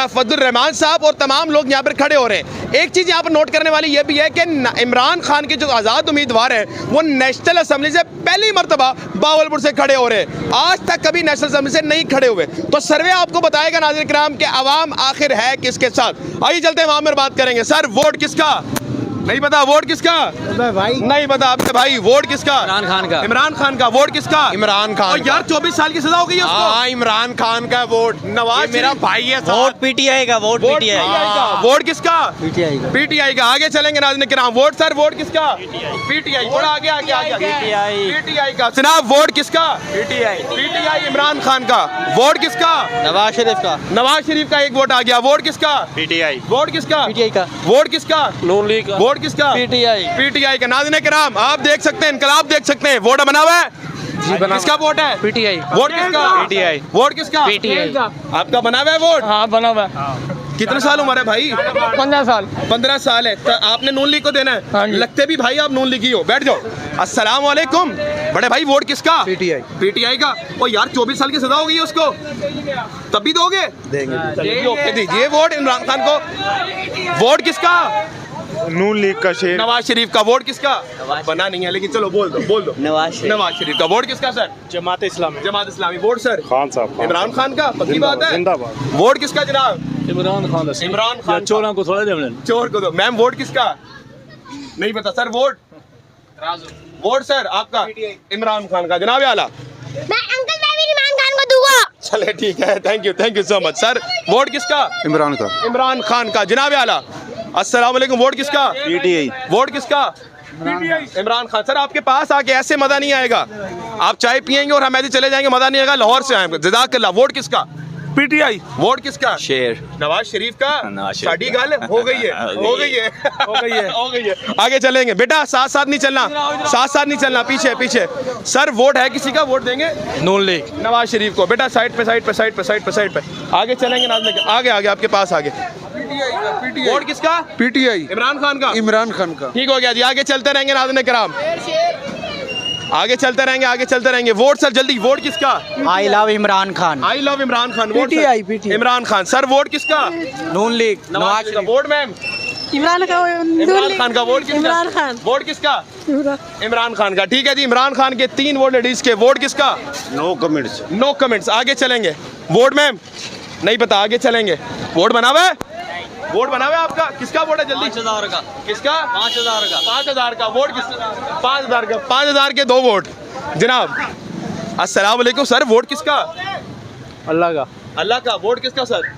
फजलुर रहमान साहब और तमाम लोग यहाँ पर खड़े हो रहे हैं। एक चीज़ यहाँ पर नोट करने वाली यह भी है कि इमरान खान के जो आज़ाद उम्मीदवार हैं वो नेशनल असम्बली से पहली मरतबा बहावलपुर से खड़े हो रहे हैं। आज तक कभी नेशनल असम्बली से नहीं खड़े हुए। तो सर्वे आपको बताएगा नाज़रीन किराम के अवाम आखिर है किसके साथ। आइए चलते हैं, वहाँ पर बात करेंगे। सर वोट किसका? नहीं पता। वोट किसका? भाई नहीं पता आपके भाई। वोट किसका? इमरान खान का। इमरान खान का। वोट किसका? इमरान खान और यार 24 साल की सजा हो गई है उसको। हाँ, इमरान खान का वोट। नवाज मेरा भाई है। वोट PTI का। वोट PTI का। वोट किसका? PTI का। PTI का। आगे चलेंगे नाज़रीन किराम। वोट सर वोट किसका? PTI। थोड़ा आगे आगे आगे। PTI का। जनाब वोट किसका? PTI इमरान खान का। वोट किसका? नवाज शरीफ का। नवाज शरीफ का एक वोट आ गया। वोट किसका? PTI। वोट किसका? PTI का। वोट किसका? नून लीग का। वोट किसका? PTI का। नाज़रीन किराम आप देख सकते हैं, इनकलाब देख सकते हैं। वोट बना हुआ है जी, किसका वोट है? PTI। वोट किसका? PTI। वोट किसका? PTI। आपका बना हुआ है वोट? हाँ बना हुआ है। कितने साल उम्र है भाई? 15 साल। 15 साल है। तो आपने नून लीग को देना है? हाँ जी। लगते भी भाई आप नून लीग ही हो। बैठ जाओ। अस्सलाम वालेकुम। बड़े भाई वोट किसका? PTI का। ओ यार 24 साल की सजा हो गई है उसको, तब भी दोगे? देंगे। दीजिए वोट इमरान खान को। वोट किसका? नून लीग का शेर। नवाज शरीफ का। वोट किसका? बना नहीं है लेकिन चलो बोल दो। नवाज शरीफ का। वोट किसका sir? Jamaat Islami. Jamaat Islami. Vote sir? Khan साहब। इमरान खान का। पक्की बात है? जिंदाबाद। वोट किसका जनाब? इमरान खान। इमरान खान। चोरों को थोड़ा देना। चोर को दो। मैम वोट किसका? नहीं पता सर। वोट? वोट सर आपका? इमरान खान का। जनाब आला मैं भी इमरान खान को दूंगा। चले ठीक है, thank you so much sir. Vote किसका? इमरान का। इमरान खान का। जनाब आला अस्सलाम वालेकुम। वोट किसका? PTI। वोट किसका? इमरान खान। सर आपके पास आके ऐसे मजा नहीं आएगा, आप चाय पियेंगे और हम ऐसे चले जाएंगे, मजा नहीं आएगा। लाहौर से आए, जज़ाकल्लाह। वोट किसका? PTI। वोट किसका? शेर। नवाज शरीफ का। साड़ी गल हो गई है। आगे चलेंगे बेटा, साथ साथ नहीं चलना, पीछे। सर वोट है किसी का? वोट देंगे नून लीग। नवाज शरीफ को। बेटा साइड पे। आगे चलेंगे नाज़रीन, आगे आपके पास आगे। वोट किसका? PTI। इमरान खान का। इमरान खान का। ठीक हो गया जी। आगे चलते रहेंगे नाज़रीन किराम, आगे चलते रहेंगे। वोट सर जल्दी। वोट किसका? I love Imran Khan. Vote PTI। Imran Khan. Sir vote किसका? नून लीग। नवाज का। Vote ma'am? इमरान खान का वोट किसका? इमरान खान। वोट किसका? इमरान खान का। ठीक है जी, इमरान खान के 3 वोट लेडीज के। वोट किसका? No comments. No comments. आगे चलेंगे। वोट मैम नहीं पता, आगे चलेंगे। वोट बना हुआ है? वोट बना हुआ है आपका? किसका वोट है? जल्दी। 5000 का। किसका? 5000 का। 5000 का वोट किसका? 5000 का। 5000 के 2 वोट जनाब। अस्सलाम वालेकुम सर, वोट किसका? अल्लाह का। अल्लाह का। वोट किसका सर?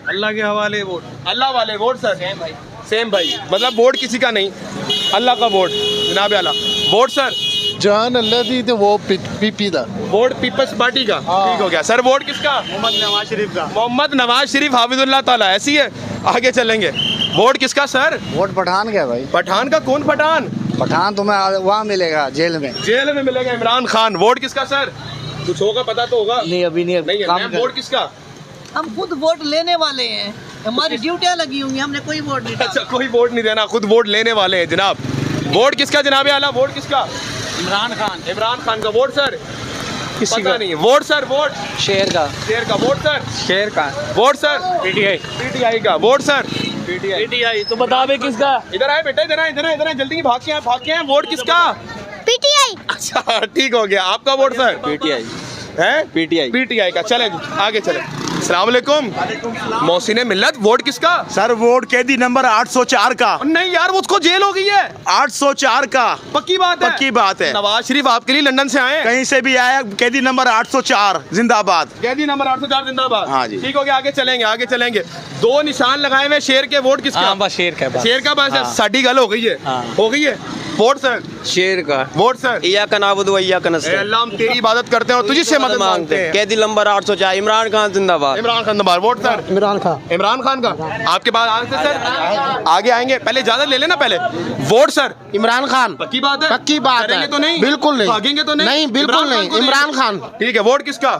अल्लाह के हवाले वोट। अल्लाह वाले वोट सर। सेम भाई, मतलब वोट किसी का नहीं, अल्लाह का वोट जनाब आला। वोट सर जान अल्लाह दी तो वो पीपी दा। वोट पीपल्स पार्टी का। ठीक हो गया सर। वोट किसका? मोहम्मद नवाज शरीफ का। मोहम्मद नवाज शरीफ हाफिजुल्लाह ताला। ऐसी है। आगे चलेंगे। वोट किसका सर? वोट पठान का भाई। पठान का। कौन पठान? पठान तुम्हें वहाँ मिलेगा जेल में। जेल में मिलेगा इमरान खान। वोट किसका सर? कुछ होगा, पता तो होगा। नहीं अभी नहीं नहीं है। वोट किसका? हम खुद वोट लेने वाले हैं, हमारी ड्यूटियां लगी हुई हैं, हमने कोई वोट नहीं डाला। अच्छा, कोई वोट नहीं देना, खुद वोट लेने वाले हैं जनाब। वोट किसका जनाब आला? वोट किसका? इमरान खान। इमरान खान का। Vote sir? किसी पता का नहीं। Vote sir? वोट शेर का। शेर का। Vote sir? शेर का। Vote sir? पीटीआई। पीटीआई का। Vote sir? पीटीआई। तो बता बे किसका? इधर आए बेटा, इधर आए, इधर आए, इधर आए, जल्दी भाग के आए, भाग के आए। वोट किसका? पीटीआई। अच्छा ठीक हो गया। आपका वोट सर? पीटीआई है। पीटीआई। पीटीआई का। चले आगे चले। अस्सलाम वालेकुम। मोहसिन मिल्लत। वोट किसका? सर वोट कैदी नंबर 804 का। नहीं यार, उसको जेल हो गई है। 804 का। पक्की बात है? पक्की बात है। नवाज शरीफ आपके लिए लंदन से आए हैं। कहीं से भी आया, कैदी नंबर 804 जिंदाबाद। कैदी नंबर 804 जिंदाबाद। हाँ जी। ठीक हो गया। आगे चलेंगे, आगे चलेंगे। 2 निशान लगाए हुए शेर के। वोट किसका? बस शेर का। शेर का। बस साड़ी गल हो गई है। हो गई है। Vote sir? शेर का। Vote sir? इया का नाबुदु इया का नस्ते। अल्लाह हम तेरी इबादत करते हैं और तुझी से मदद मांगते हैं। कैदी नंबर 804 इमरान खान जिंदाबाद। इमरान खान जिंदाबाद। Vote sir? इमरान खान। इमरान खान का। आपके बाद आगे सर आगे आएंगे, पहले इजाजत ले लेना पहले। Vote sir? इमरान खान। पक्की बात है? पक्की बात है। करेंगे तो नहीं? बिल्कुल नहीं। भागेंगे तो नहीं? नहीं बिल्कुल नहीं। इमरान खान। ठीक है। वोट किसका?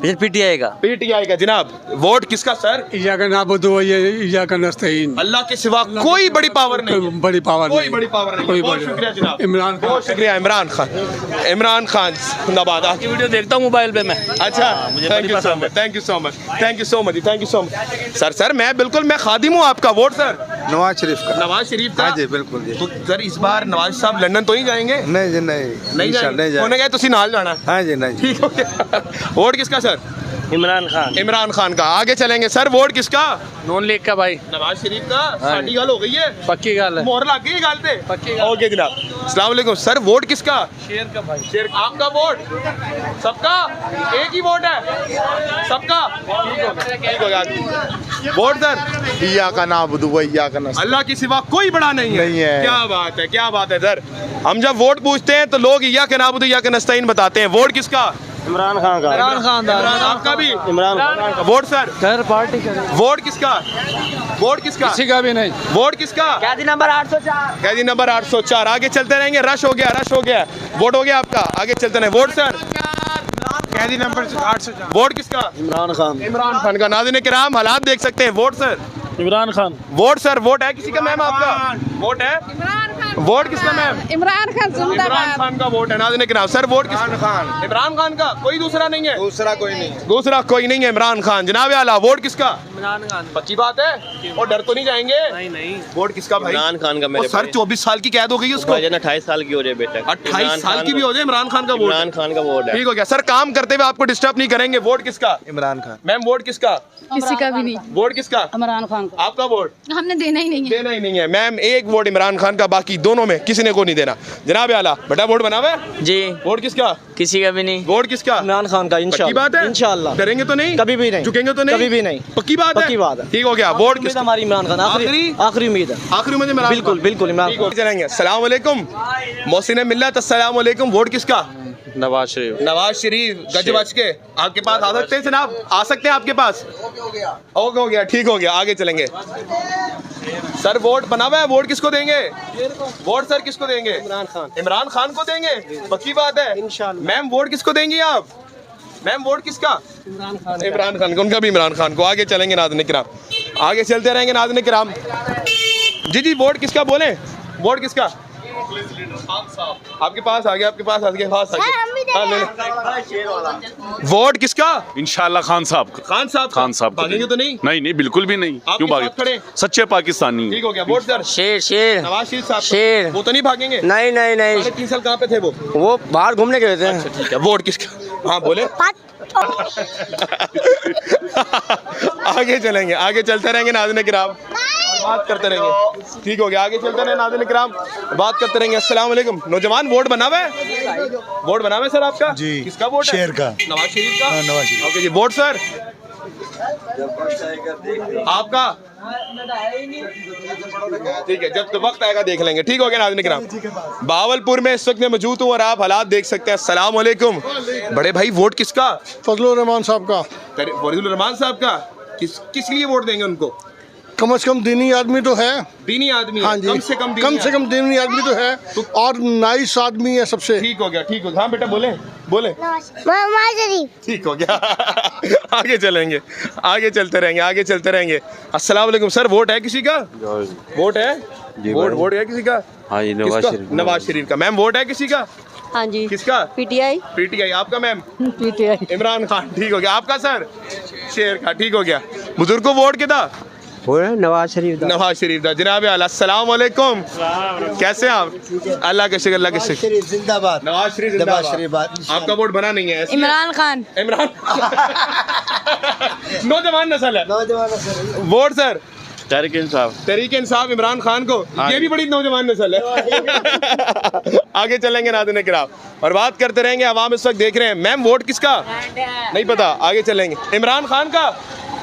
पीटीआई का। पीटीआई का जनाब। वोट किसका सर? इया का नाबुदु इया का नस्तईन। अल्लाह के सिवा कोई बड़ी पावर नहीं। बड़ी पावर कोई बड़ी पावर नहीं। बहुत शुक्रिया जनाब। इमरान खान। बहुत शुक्रिया इमरान खान। इमरान खान जिंदाबाद। आपकी वीडियो देखता हूँ मोबाइल पे मैं। अच्छा, thank you so much, thank you so much, thank you so much, thank you so much. Sir मैं बिल्कुल मैं खादिम हूँ आपका। Vote sir? नवाज शरीफ का। नवाज शरीफ का। हाँ जी बिल्कुल जी। तो सर इस बार नवाज साहब लंदन तो नहीं जाएंगे? नहीं जी नहीं। नहीं जाएंगे। उन्हें गए तुसी नाल जाना। हाँ जी नहीं। ठीक हो गया। वोट किसका सर? इमरान खान। इमरान खान का। आगे चलेंगे सर। वोट किसका? नॉन लीग का भाई। नवाज शरीफ का। साडी गल हो गई है। पक्की गल है। मोहर लग गई गल पे। पक्की। ओके जनाब। अस्सलाम वालेकुम सर। वोट किसका? शेर का भाई। शेर। आपका वोट? सबका एक ही वोट है? सबका? ठीक हो गया। Vote sir? इया का नाबुदु इया का नस्ते। अल्लाह के सिवा कोई बड़ा नहीं है। नहीं है। क्या बात है, क्या बात है सर। हम जब वोट पूछते हैं तो लोग इया के नाबुदु इया के नस्ताइन बताते हैं। वोट किसका? इमरान खान का। इमरान खान। इमरान आपका भी? इमरान खान। Vote sir? खैर पार्टी करे। वोट किसका? वोट किसका? किसी का भी नहीं। वोट किसका? कैदी नंबर 804। कैदी नंबर 804। आगे चलते रहेंगे। रश हो गया, रश हो गया। वोट हो गया आपका। आगे चलते रहे। Vote sir? कैदी नंबर 804। वोट किसका? इमरान खान। इमरान खान का। नाज़रीन किराम हालात देख सकते हैं। Vote sir? Imran Khan. Vote sir? Vote है किसी का मैम आपका? वोट है? वोट किसका मैम? इमरान खान इमरान खान का वोट है। नाज़रीन किराम सर वोट किसका? खान। इमरान खान का। कोई दूसरा नहीं है? दूसरा कोई नहीं। दूसरा कोई नहीं है। इमरान खान। जनाब आला वोट किसका? इमरान खान। पक्की बात है? और डर तो नहीं जाएंगे? नहीं। वोट किसका भाई? इमरान खान का। वो सर 24 साल की कैद हो गई उसको। 28 साल की हो जाए बेटा। 28 साल की भी हो जाए। इमरान खान का वोट। इमरान खान का वोट है। ठीक हो गया सर। काम करते हुए आपको डिस्टर्ब नहीं करेंगे। वोट किसका? इमरान खान। मैम वोट किसका? किसी का भी नहीं। वोट किसका? इमरान खान आपका वोट? हमने देना ही नहीं है। देना ही नहीं है मैम। एक वोट इमरान खान का, बाकी दोनों में किसी ने को नहीं देना। जनाब आला बेटा वोट बना हुआ है? जी। वोट किसका? किसी का भी नहीं। वोट किसका? इमरान खान का। पक्की बात है? इंशाल्लाह। डरेंगे तो नहीं? कभी भी नहीं। झुकेंगे तो नहीं? कभी भी नहीं। पक्की बात है? पक्की बात है। ठीक हो गया। वोट किसका? हमारी इमरान खान। आखिरी उम्मीद है। आखिरी उम्मीद इमरान बिल्कुल खान। बिल्कुल इमरान खान। चलेंगे। अस्सलाम वालेकुम मोहसिन मिल्लत। अस्सलाम वालेकुम। वोट किसका? नवाज शरीफ। नवाज शरीफ गज बच के आपके पास आ सकते हैं जनाब? आ सकते हैं आपके पास? ओके हो गया। ठीक हो गया। आगे चलेंगे सर। वोट बना हुआ है। वोट किसको देंगे? वोट सर किसको देंगे? इमरान खान। इमरान खान को देंगे? पक्की बात है? इंशाल्लाह। मैम वोट किसको देंगी आप? मैम वोट किसका? इमरान खान। इमरान खान को। उनका भी इमरान खान को। आगे चलेंगे नाज़रीन किराम। आगे चलते रहेंगे नाज़रीन किराम। जी वोट किसका बोले? वोट किसका? आपके पास आ गया, आपके पास आ गया, पास आ गया। हाँ, ले ले। वोट किसका? इंशाल्लाह खान साहब का। खान साहब। खान साहब का। भागेंगे तो नहीं? नहीं नहीं, बिल्कुल भी नहीं। आप क्यों किस साथ खड़े? भागे? सच्चे पाकिस्तानी। ठीक हो गया। Vote sir. शेर शेर नवाज शरीफ साहब। शेर। वो तो नहीं भागेंगे? नहीं नहीं नहीं, 3 साल कहाँ पे थे वो बाहर घूमने गए थे। अच्छा ठीक है। वोट किसका? हाँ बोले। आगे चलेंगे, आगे चलते रहेंगे नाज़रीन किराम, बात करते रहेंगे। ठीक हो गया, आगे चलते रहे नाज़रीन किराम, बात करते रहेंगे। अस्सलाम वालेकुम। नौजवान वोट बना हुआ है? वोट बना हुआ है सर आपका? जी। किसका वोट है? शेर का। नवाज शरीफ का। नवाज शरीफ। ओके जी। वोट सर आपका? ठीक है, जब तो वक्त आएगा देख लेंगे। ठीक हो गया नाज़रीन किराम, बहावलपुर में इस वक्त मैं मौजूद हूँ और आप हालात देख सकते हैं। अस्सलाम वालेकुम। बड़े भाई वोट किसका? फजलुर रहमान साहब का। फजलुर रहमान साहब का। किस लिए वोट देंगे उनको? कम से कम दीनी आदमी तो है। दीनी आदमी? हाँ जी। कम से कम दीनी आदमी तो है और नाइस आदमी है सबसे। ठीक हो गया, ठीक हो गया। हाँ बेटा बोले बोले। ठीक हो गया। आगे चलेंगे, आगे चलते रहेंगे, आगे चलते रहेंगे। अस्सलाम वालेकुम सर, वोट है किसी का? वोट है? वोट है किसी का? हाँ जी, नवाज शरीफ का। मैम वोट है किसी का? हाँ जी। किसका? पीटीआई। पीटीआई। आपका मैम? पीटीआई। इमरान खान। ठीक हो गया। आपका सर? शेर का। ठीक हो गया। बुजुर्ग को वोट कितना? नवाज शरीफ। नवाज शरीफ दा। जनाब अस्सलाम वालेकुम, कैसे हैं आप? अल्लाह के शुक्र, अल्लाह के शुक्र। जिंदाबाद। नवाज शरीफ जिंदाबाद। आपका वोट बना नहीं है? इमरान खान। इमरान। नौजवान नस्ल है। Vote sir? तहरीक इंसाफ। तहरीक इंसाफ इमरान खान को। ये भी बड़ी नौजवान नस्ल है। आगे चलेंगे नाज़रीन किराम और बात करते रहेंगे। आवाम इस वक्त देख रहे हैं। मैम वोट किसका? नहीं पता, आगे चलेंगे। इमरान खान का।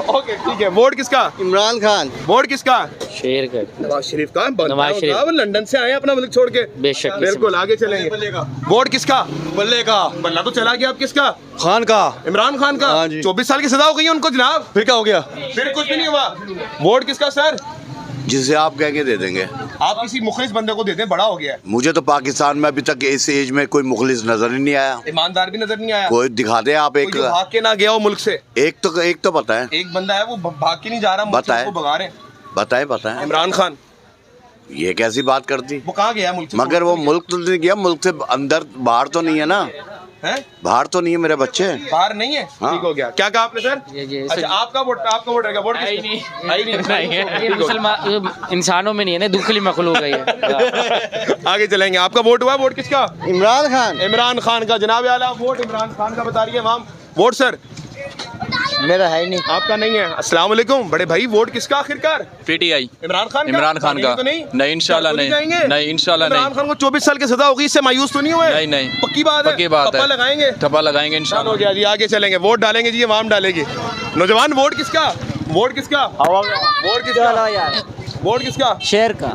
ओके ठीक है। वोट किसका? इमरान खान। वोट किसका? शेर का। नवाज शरीफ का। नवाज शरीफ। वो लंदन से आए अपना मुल्क छोड़ के। बेशक। बिल्कुल। आगे चलेंगे। वोट किसका? बल्ले का। बल्ला तो चला गया। अब किसका? खान का। इमरान खान का। 24 साल की सजा हो गई है उनको जनाब। फिर क्या हो गया? फिर कुछ भी नहीं हुआ। वोट किसका सर? जिसे आप कह के दे देंगे। आप किसी मुखलिस बंदे को दे दें, बड़ा हो गया है। मुझे तो पाकिस्तान में अभी तक इस एज में कोई मुखलिस नजर ही नहीं आया। ईमानदार भी नजर नहीं आया। कोई दिखा दे आप एक। भाग के ना गया हो मुल्क से। एक तो पता है। एक बंदा है वो भाग के नहीं जा रहा, बताए को भगा रहे। बताए इमरान खान। ये कैसी बात करती? वो कहाँ गया मुल्क से? मगर वो मुल्क तो नहीं गया, मुल्क से अंदर बाहर तो नहीं है ना। है? बाहर तो नहीं है मेरे बच्चे। बाहर नहीं है। हाँ। ठीक हो गया। क्या कहा आपने सर? अच्छा आपका वोट रहेगा। वोट इंसानों में नहीं है ना, दूसरी मखलूक है ये। आगे चलेंगे। आपका वोट हुआ? वोट किसका? इमरान खान। इमरान खान का। जनाब आला वोट इमरान खान का बता रही है मैम। Vote sir? मेरा है ही नहीं। आपका नहीं है। अस्सलाम वालेकुम। बड़े भाई वोट किसका आखिरकार? पीटीआई। इमरान खान का। इमरान खान का। तो नहीं इंशाल्लाह नहीं। नहीं इंशाल्लाह नहीं। इमरान खान को 24 साल की सजा होगी, इससे मायूस तो नहीं हुए? नहीं। पक्की बात है। ठप्पा लगाएंगे। ठप्पा लगाएंगे इंशाल्लाह। हो गया जी। आगे चलेंगे। वोट डालेंगे जी, आवाम डालेगी। नौजवान वोट किसका? वोट किसका? वोट किसका? वोट किसका? शेर का।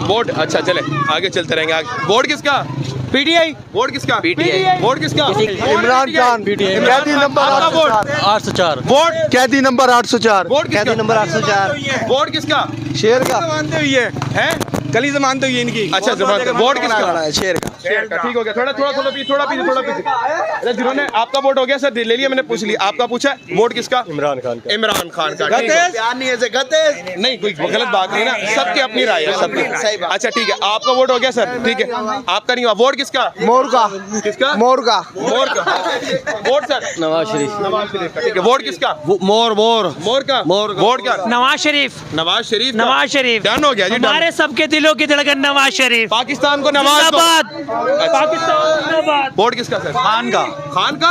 वोट। अच्छा चले आगे चलते रहेंगे। वोट किसका? पीटीआई। वोट किसका? पीटीआई। वोट किसका? इमरान खान। कैदी नंबर 804। वोट। कैदी नंबर 804। वोट किसका? नंबर 804। वोट किसका? शेर का। मानते हुई है गली से मानते हुई इनकी। अच्छा जमानत। वोट किसका? शेर का। शेर का। ठीक हो गया। थोड़ा पीछे। अरे जिन्होंने आपका वोट हो गया सर, ले लिया मैंने, पूछ लिया। आपका पूछा वोट किसका? इमरान खान का। इमरान खान का। नहीं कोई गलत बात नहीं ना, सबकी अपनी राय है सबकी। अच्छा ठीक है। आपका वोट हो गया सर? ठीक है। आपका नहीं हुआ। वोट किसका? मोर का। किसका? मोर का। Vote sir? नवाज शरीफ। नवाज शरीफ का। ठीक है। वोट किसका? मोर का। वोट क्या? नवाज शरीफ। नवाज शरीफ। नवाज शरीफ। डन हो गया जी। हमारे सबके दिलों की धड़कन नवाज शरीफ। पाकिस्तान को नवाज पाकिस्तान जिंदाबाद। वोट किसका सर? खान का।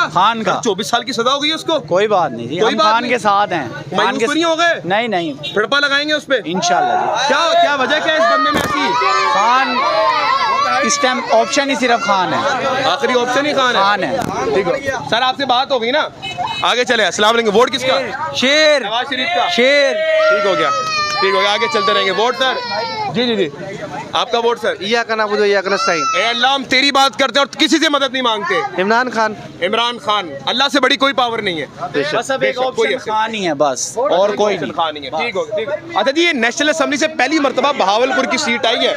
खान का। 24 साल की सजा हो गई उसको। कोई बात नहीं जी, कोई हम बात खान नहीं। के साथ हैं। मायूस तो नहीं हो गए? नहीं। ठप्पा लगाएंगे उस पे इंशाल्लाह। क्या वजह क्या है इस बंदे में ऐसी? खान इस टाइम ऑप्शन ही सिर्फ खान है। आखिरी ऑप्शन ही खान है। ठीक है सर, आपसे बात हो गई ना, आगे चले। अस्सलाम वालेकुम। वोट किसका? शेर। नवाज शरीफ का। शेर। ठीक हो गया। आगे चलते रहेंगे। Vote sir? जी। आपका वोट सर? या का नाम या का नस्ताइन। ए अल्लाह, हम तेरी बात करते हैं और किसी से मदद नहीं मांगते। इमरान खान। इमरान खान। अल्लाह से बड़ी कोई पावर नहीं है। बस अब एक ऑप्शन खान ही है बस, और कोई नहीं। खान ही है। ठीक हो। अच्छा जी, ये नेशनल असेंबली से पहली मरतबा बहावलपुर की सीट आई है।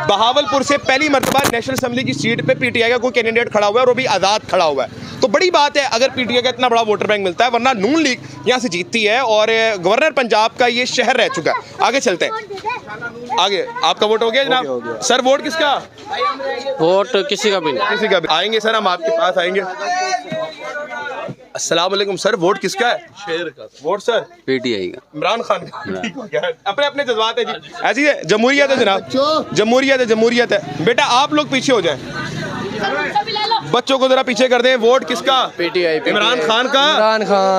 बहावलपुर से पहली मरतबा नेशनल असेंबली की सीट पे पीटीआई का कोई कैंडिडेट खड़ा हुआ है और वो भी आज़ाद खड़ा हुआ है, तो बड़ी बात है अगर पीटीआई का इतना बड़ा वोटर बैंक मिलता है, वरना नून लीग यहाँ से जीतती है और गवर्नर पंजाब का ये शहर रह चुका है। आगे चलते हैं, आगे आपका वोट हो गया जनाब? सर वोट किसका? वोट किसी का भी नहीं। किसी का भी। आएंगे सर, हम आपके पास आएंगे। अस्सलाम वालेकुम सर, वोट किसका है? शेर का। वोट सर पीटीआई का, इमरान खान का। ठीक हो गया, अपने अपने जज्बात है जी, ऐसी है जमहूरियत है जनाब, जमहूरियत है, जमहूरियत है। बेटा आप लोग पीछे हो जाएं, बच्चों को जरा पीछे कर दें। वोट किसका? पीटीआई। इमरान खान का?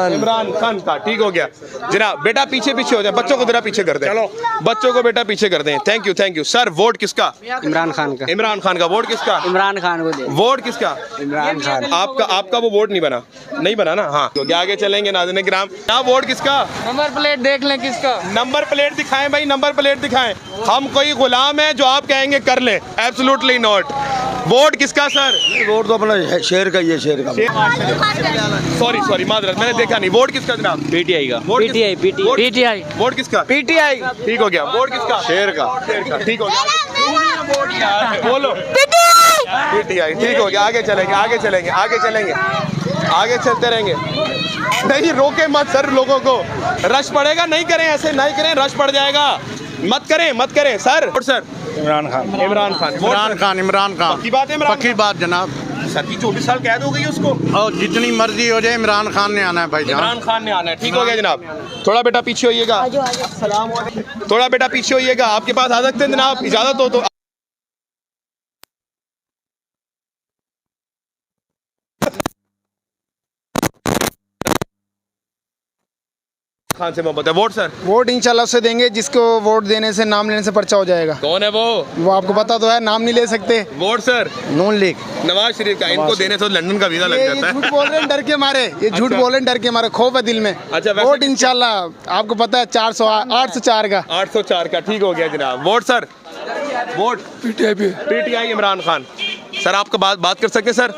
इमरान खान का। ठीक हो गया जनाब, बेटा पीछे पीछे हो जाए, बच्चों को जरा पीछे कर दें। चलो बच्चों को बेटा पीछे कर दें। Thank you, thank you. Sir vote किसका? इमरान खान का। इमरान खान का। वोट किसका? इमरान खान को दे। वोट किसका? इमरान खान। आपका वो वोट नहीं बना, नहीं बना ना? हाँ तो आगे चलेंगे नाज़रीन किराम। क्या वोट किसका? नंबर प्लेट देख लें किसका। नंबर प्लेट दिखाएं भाई, नंबर प्लेट दिखाएं। हम कोई गुलाम है जो आप कहेंगे कर लें? Absolutely not. वोट किसका सर? वोट तो अपना शेर का ही है, शेर का। सॉरी माजरत, मैंने देखा नहीं। वोट किसका जनाब? पीटीआई का। पीटीआई। वोट किसका? पीटीआई। ठीक हो गया। वोट किसका? शेर का। ठीक हो गया, बोलो पीटीआई। ठीक हो गया, आगे चलेंगे, आगे चलेंगे, आगे चलेंगे, आगे चलते रहेंगे। नहीं रोके मत सर लोगों को, रश पड़ेगा। नहीं करें ऐसे, नहीं करें, रश पड़ जाएगा। मत करें, मत करें सर। सर इमरान खान। इमरान खान। इमरान खान। इमरान खान। पक्की बात है? इमरान पक्की बात जनाब। सर की 24 साल कैद हो गई उसको, और जितनी मर्जी हो जाए इमरान खान ने आना है भाई। इमरान खान ने आना है। ठीक हो गया जनाब। थोड़ा बेटा पीछे होइएगा, थोड़ा बेटा पीछे होइएगा। आपके पास आ सकते हैं जनाब, इजाजत हो तो। खान से मोहब्बत है। Vote sir? वोट इंशाल्लाह से देंगे जिसको वोट देने से, नाम लेने से पर्चा हो जाएगा। कौन है वो आपको पता तो है, नाम नहीं ले सकते। Vote sir? नून लीग। नवाज शरीफ का। इनको देने से लंदन का वीजा लग जाता है। झूठ बोल रहे हैं डर के मारे, ये झूठ बोल रहे हैं डर के मारे, खौफ है दिल में। अच्छा वोट इंशाल्लाह आपको पता है 804 का। 804 का। ठीक हो गया जनाब। Vote sir? Vote PTI Imran Khan. Sir आपका बात कर सकते सर?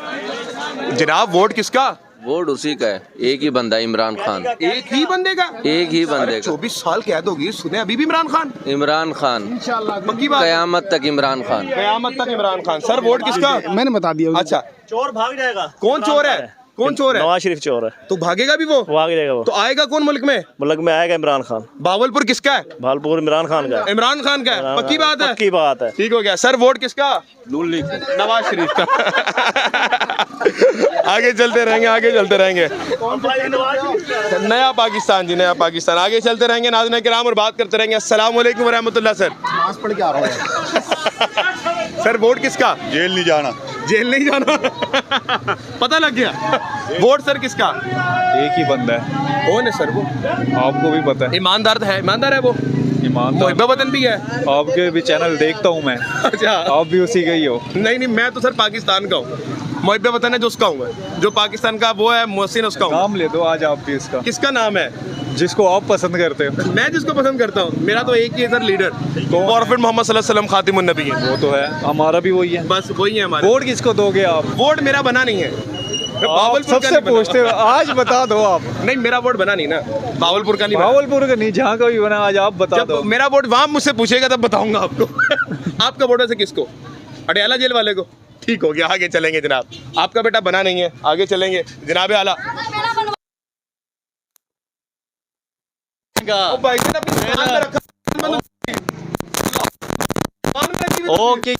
जनाब वोट किसका? वोट उसी का है, एक ही बंदा इमरान खान। एक ही बंदे का? एक ही बंदे का। 24 साल कैद होगी, सुने अभी भी इमरान खान? इमरान खान पक्की बात? कयामत तक इमरान खान, कयामत तक इमरान खान। सर वोट किसका? मैंने बता दिया। अच्छा चोर भाग जाएगा। कौन चोर है? कौन चोर है? नवाज शरीफ चोर है। तो भागेगा भी वो भाग जाएगा वो। तो आएगा कौन मुल्क में? मुल्क में आएगा इमरान खान। बावलपुर किसका है? भावलपुर इमरान खान का। इमरान खान का है। पक्की बात है? पक्की बात है। ठीक हो गया सर। वोट किसका? नून लीग। नवाज शरीफ का। आगे चलते रहेंगे, आगे चलते रहेंगे। नया पाकिस्तान जी, नया पाकिस्तान। आगे चलते रहेंगे नाज़रीन किराम और बात करते रहेंगे। अस्सलाम वालेकुम रहमतुल्लाह। सर पढ़ के आ रहा हूँ। सर वोट किसका? जेल नहीं जाना। जेल नहीं जाना। पता लग गया। वोट सर किसका? एक ही बंदा है। कौन है सर वो? आपको भी पता है। ईमानदार है, ईमानदार है वो, ईमानदार। मुहिब्बे वतन भी है। आपके भी चैनल देखता हूँ मैं। अच्छा आप भी उसी का ही हो? नहीं मैं तो सर पाकिस्तान का हूँ। मुहिब्बे वतन है जो उसका हूँ मैं, जो पाकिस्तान का वो है मोहसिन उसका हूँ। नाम ले दो आज आप भी इसका। किसका नाम है? जिसको आप पसंद करते हो। मैं जिसको पसंद करता हूँ, मेरा तो एक ही है सर लीडर, प्रॉफेट मोहम्मद सल्लल्लाहु अलैहि वसल्लम खातिमुन नबी है। वो तो है, हमारा भी वही है। बस वही है हमारा। वोट किसको दोगे आप? वोट मेरा बना नहीं है। आप सबसे पूछते हो, आज बता दो आप। नहीं मेरा वोट बना नहीं ना, बावलपुर का नहीं। बावलपुर का नहीं, जहाँ का भी बना, आज आप बता दो। मेरा वोट वहाँ मुझसे पूछेगा तब बताऊंगा आपको। आपका वोट वैसे किसको? अडयाला जेल वाले को। ठीक हो गया, आगे चलेंगे जनाब। आपका बेटा बना नहीं है, आगे चलेंगे जनाब आला। ओके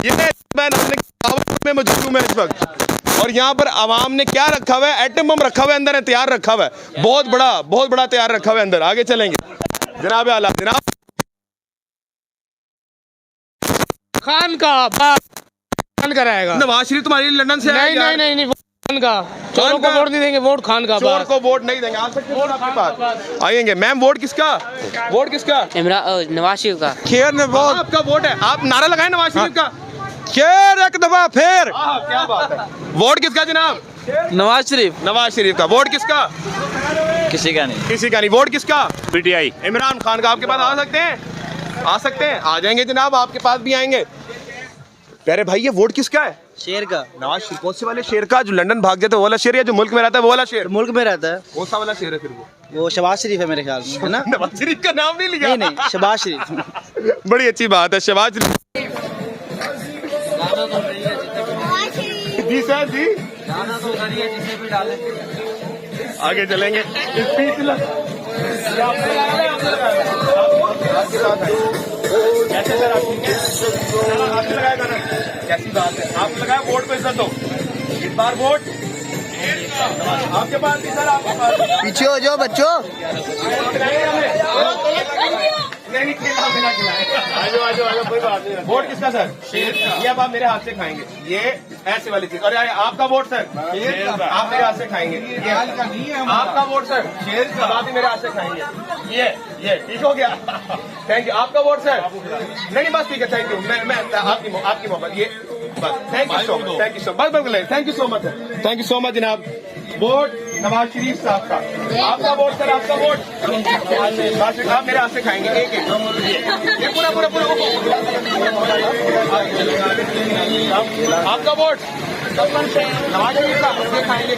ये में मौजूद हूं मैं इस वक्त, और यहाँ पर आवाम ने क्या रखा हुआ है? एटम बम रखा हुआ है अंदर, तैयार रखा हुआ है, बहुत बड़ा तैयार रखा हुआ है अंदर। आगे चलेंगे जनाब आला। जनाब खान का रहेगा। नवाज शरीफ तुम्हारी लंदन से नहीं खान का। चोरों को वोट नहीं देंगे, वोट खान का। चोर को वोट नहीं देंगे। आ सकते हैं आपके पास, आएंगे। मैम वोट किसका? वोट किसका? नवाज शरीफ का। खेर ने बहुत आपका वोट है, आप नारा लगाए नवाज शरीफ का। खेर एक दफा फिर। क्या बात है। वोट किसका जनाब? नवाज शरीफ। नवाज शरीफ का। वोट किसका? किसी का नहीं, किसी का नहीं। वोट किसका? पीटीआई इमरान खान का। आपके पास आ सकते हैं? आ सकते हैं, आ जाएंगे जनाब, आपके पास भी आएंगे। प्यारे भाई ये वोट किसका है? शेर का। नवाज शरीफ। कौन से वाले शेर का? जो लंदन भाग जाता है वो वाला शेर, या जो मुल्क में रहता है वो वाला शेर? मुल्क में रहता है। कौन सा वाला शेर है फिर वो? वो शहबाज शरीफ है मेरे ख्याल में, है ना? नवाज शरीफ का नाम नहीं लिया? नहीं नहीं, शहबाज शरीफ। बड़ी अच्छी बात है, शहबाज शरीफ जी सर जी। आगे चलेंगे कैसे सर, आप ठीक है? आपने लगाया था ना, कैसी बात है, आपने लगाया, वोट पे इज्जत दो, इस बार वोट आपके पास भी सर, आपके पास। पीछे हो जाओ बच्चों। नहीं खिला बिना खिलाए। आजो कोई बात नहीं। वोट किसका सर? शेर का। ये अब आप मेरे हाथ से खाएंगे, ये ऐसे वाली चीज। और आपका वोट सर? शेर का। आप मेरे हाथ से खाएंगे। ये आपका वोट सर? शेर का। आप भी मेरे हाथ से खाएंगे। ये ठीक हो गया। Thank you. आपका वोट सर? नहीं बस ठीक है, थैंक यू। मैं आपकी मोहब्बत, ये बस। Thank you so much, thank you so much, बस thank you so much sir, thank you so much जनाब। वोट नवाज शरीफ साहब का। आपका वोट सर? आपका वोट? आप मेरे हाथ से खाएंगे एक ये पूरा आपका वोट नवाज शरीफ का। खाएंगे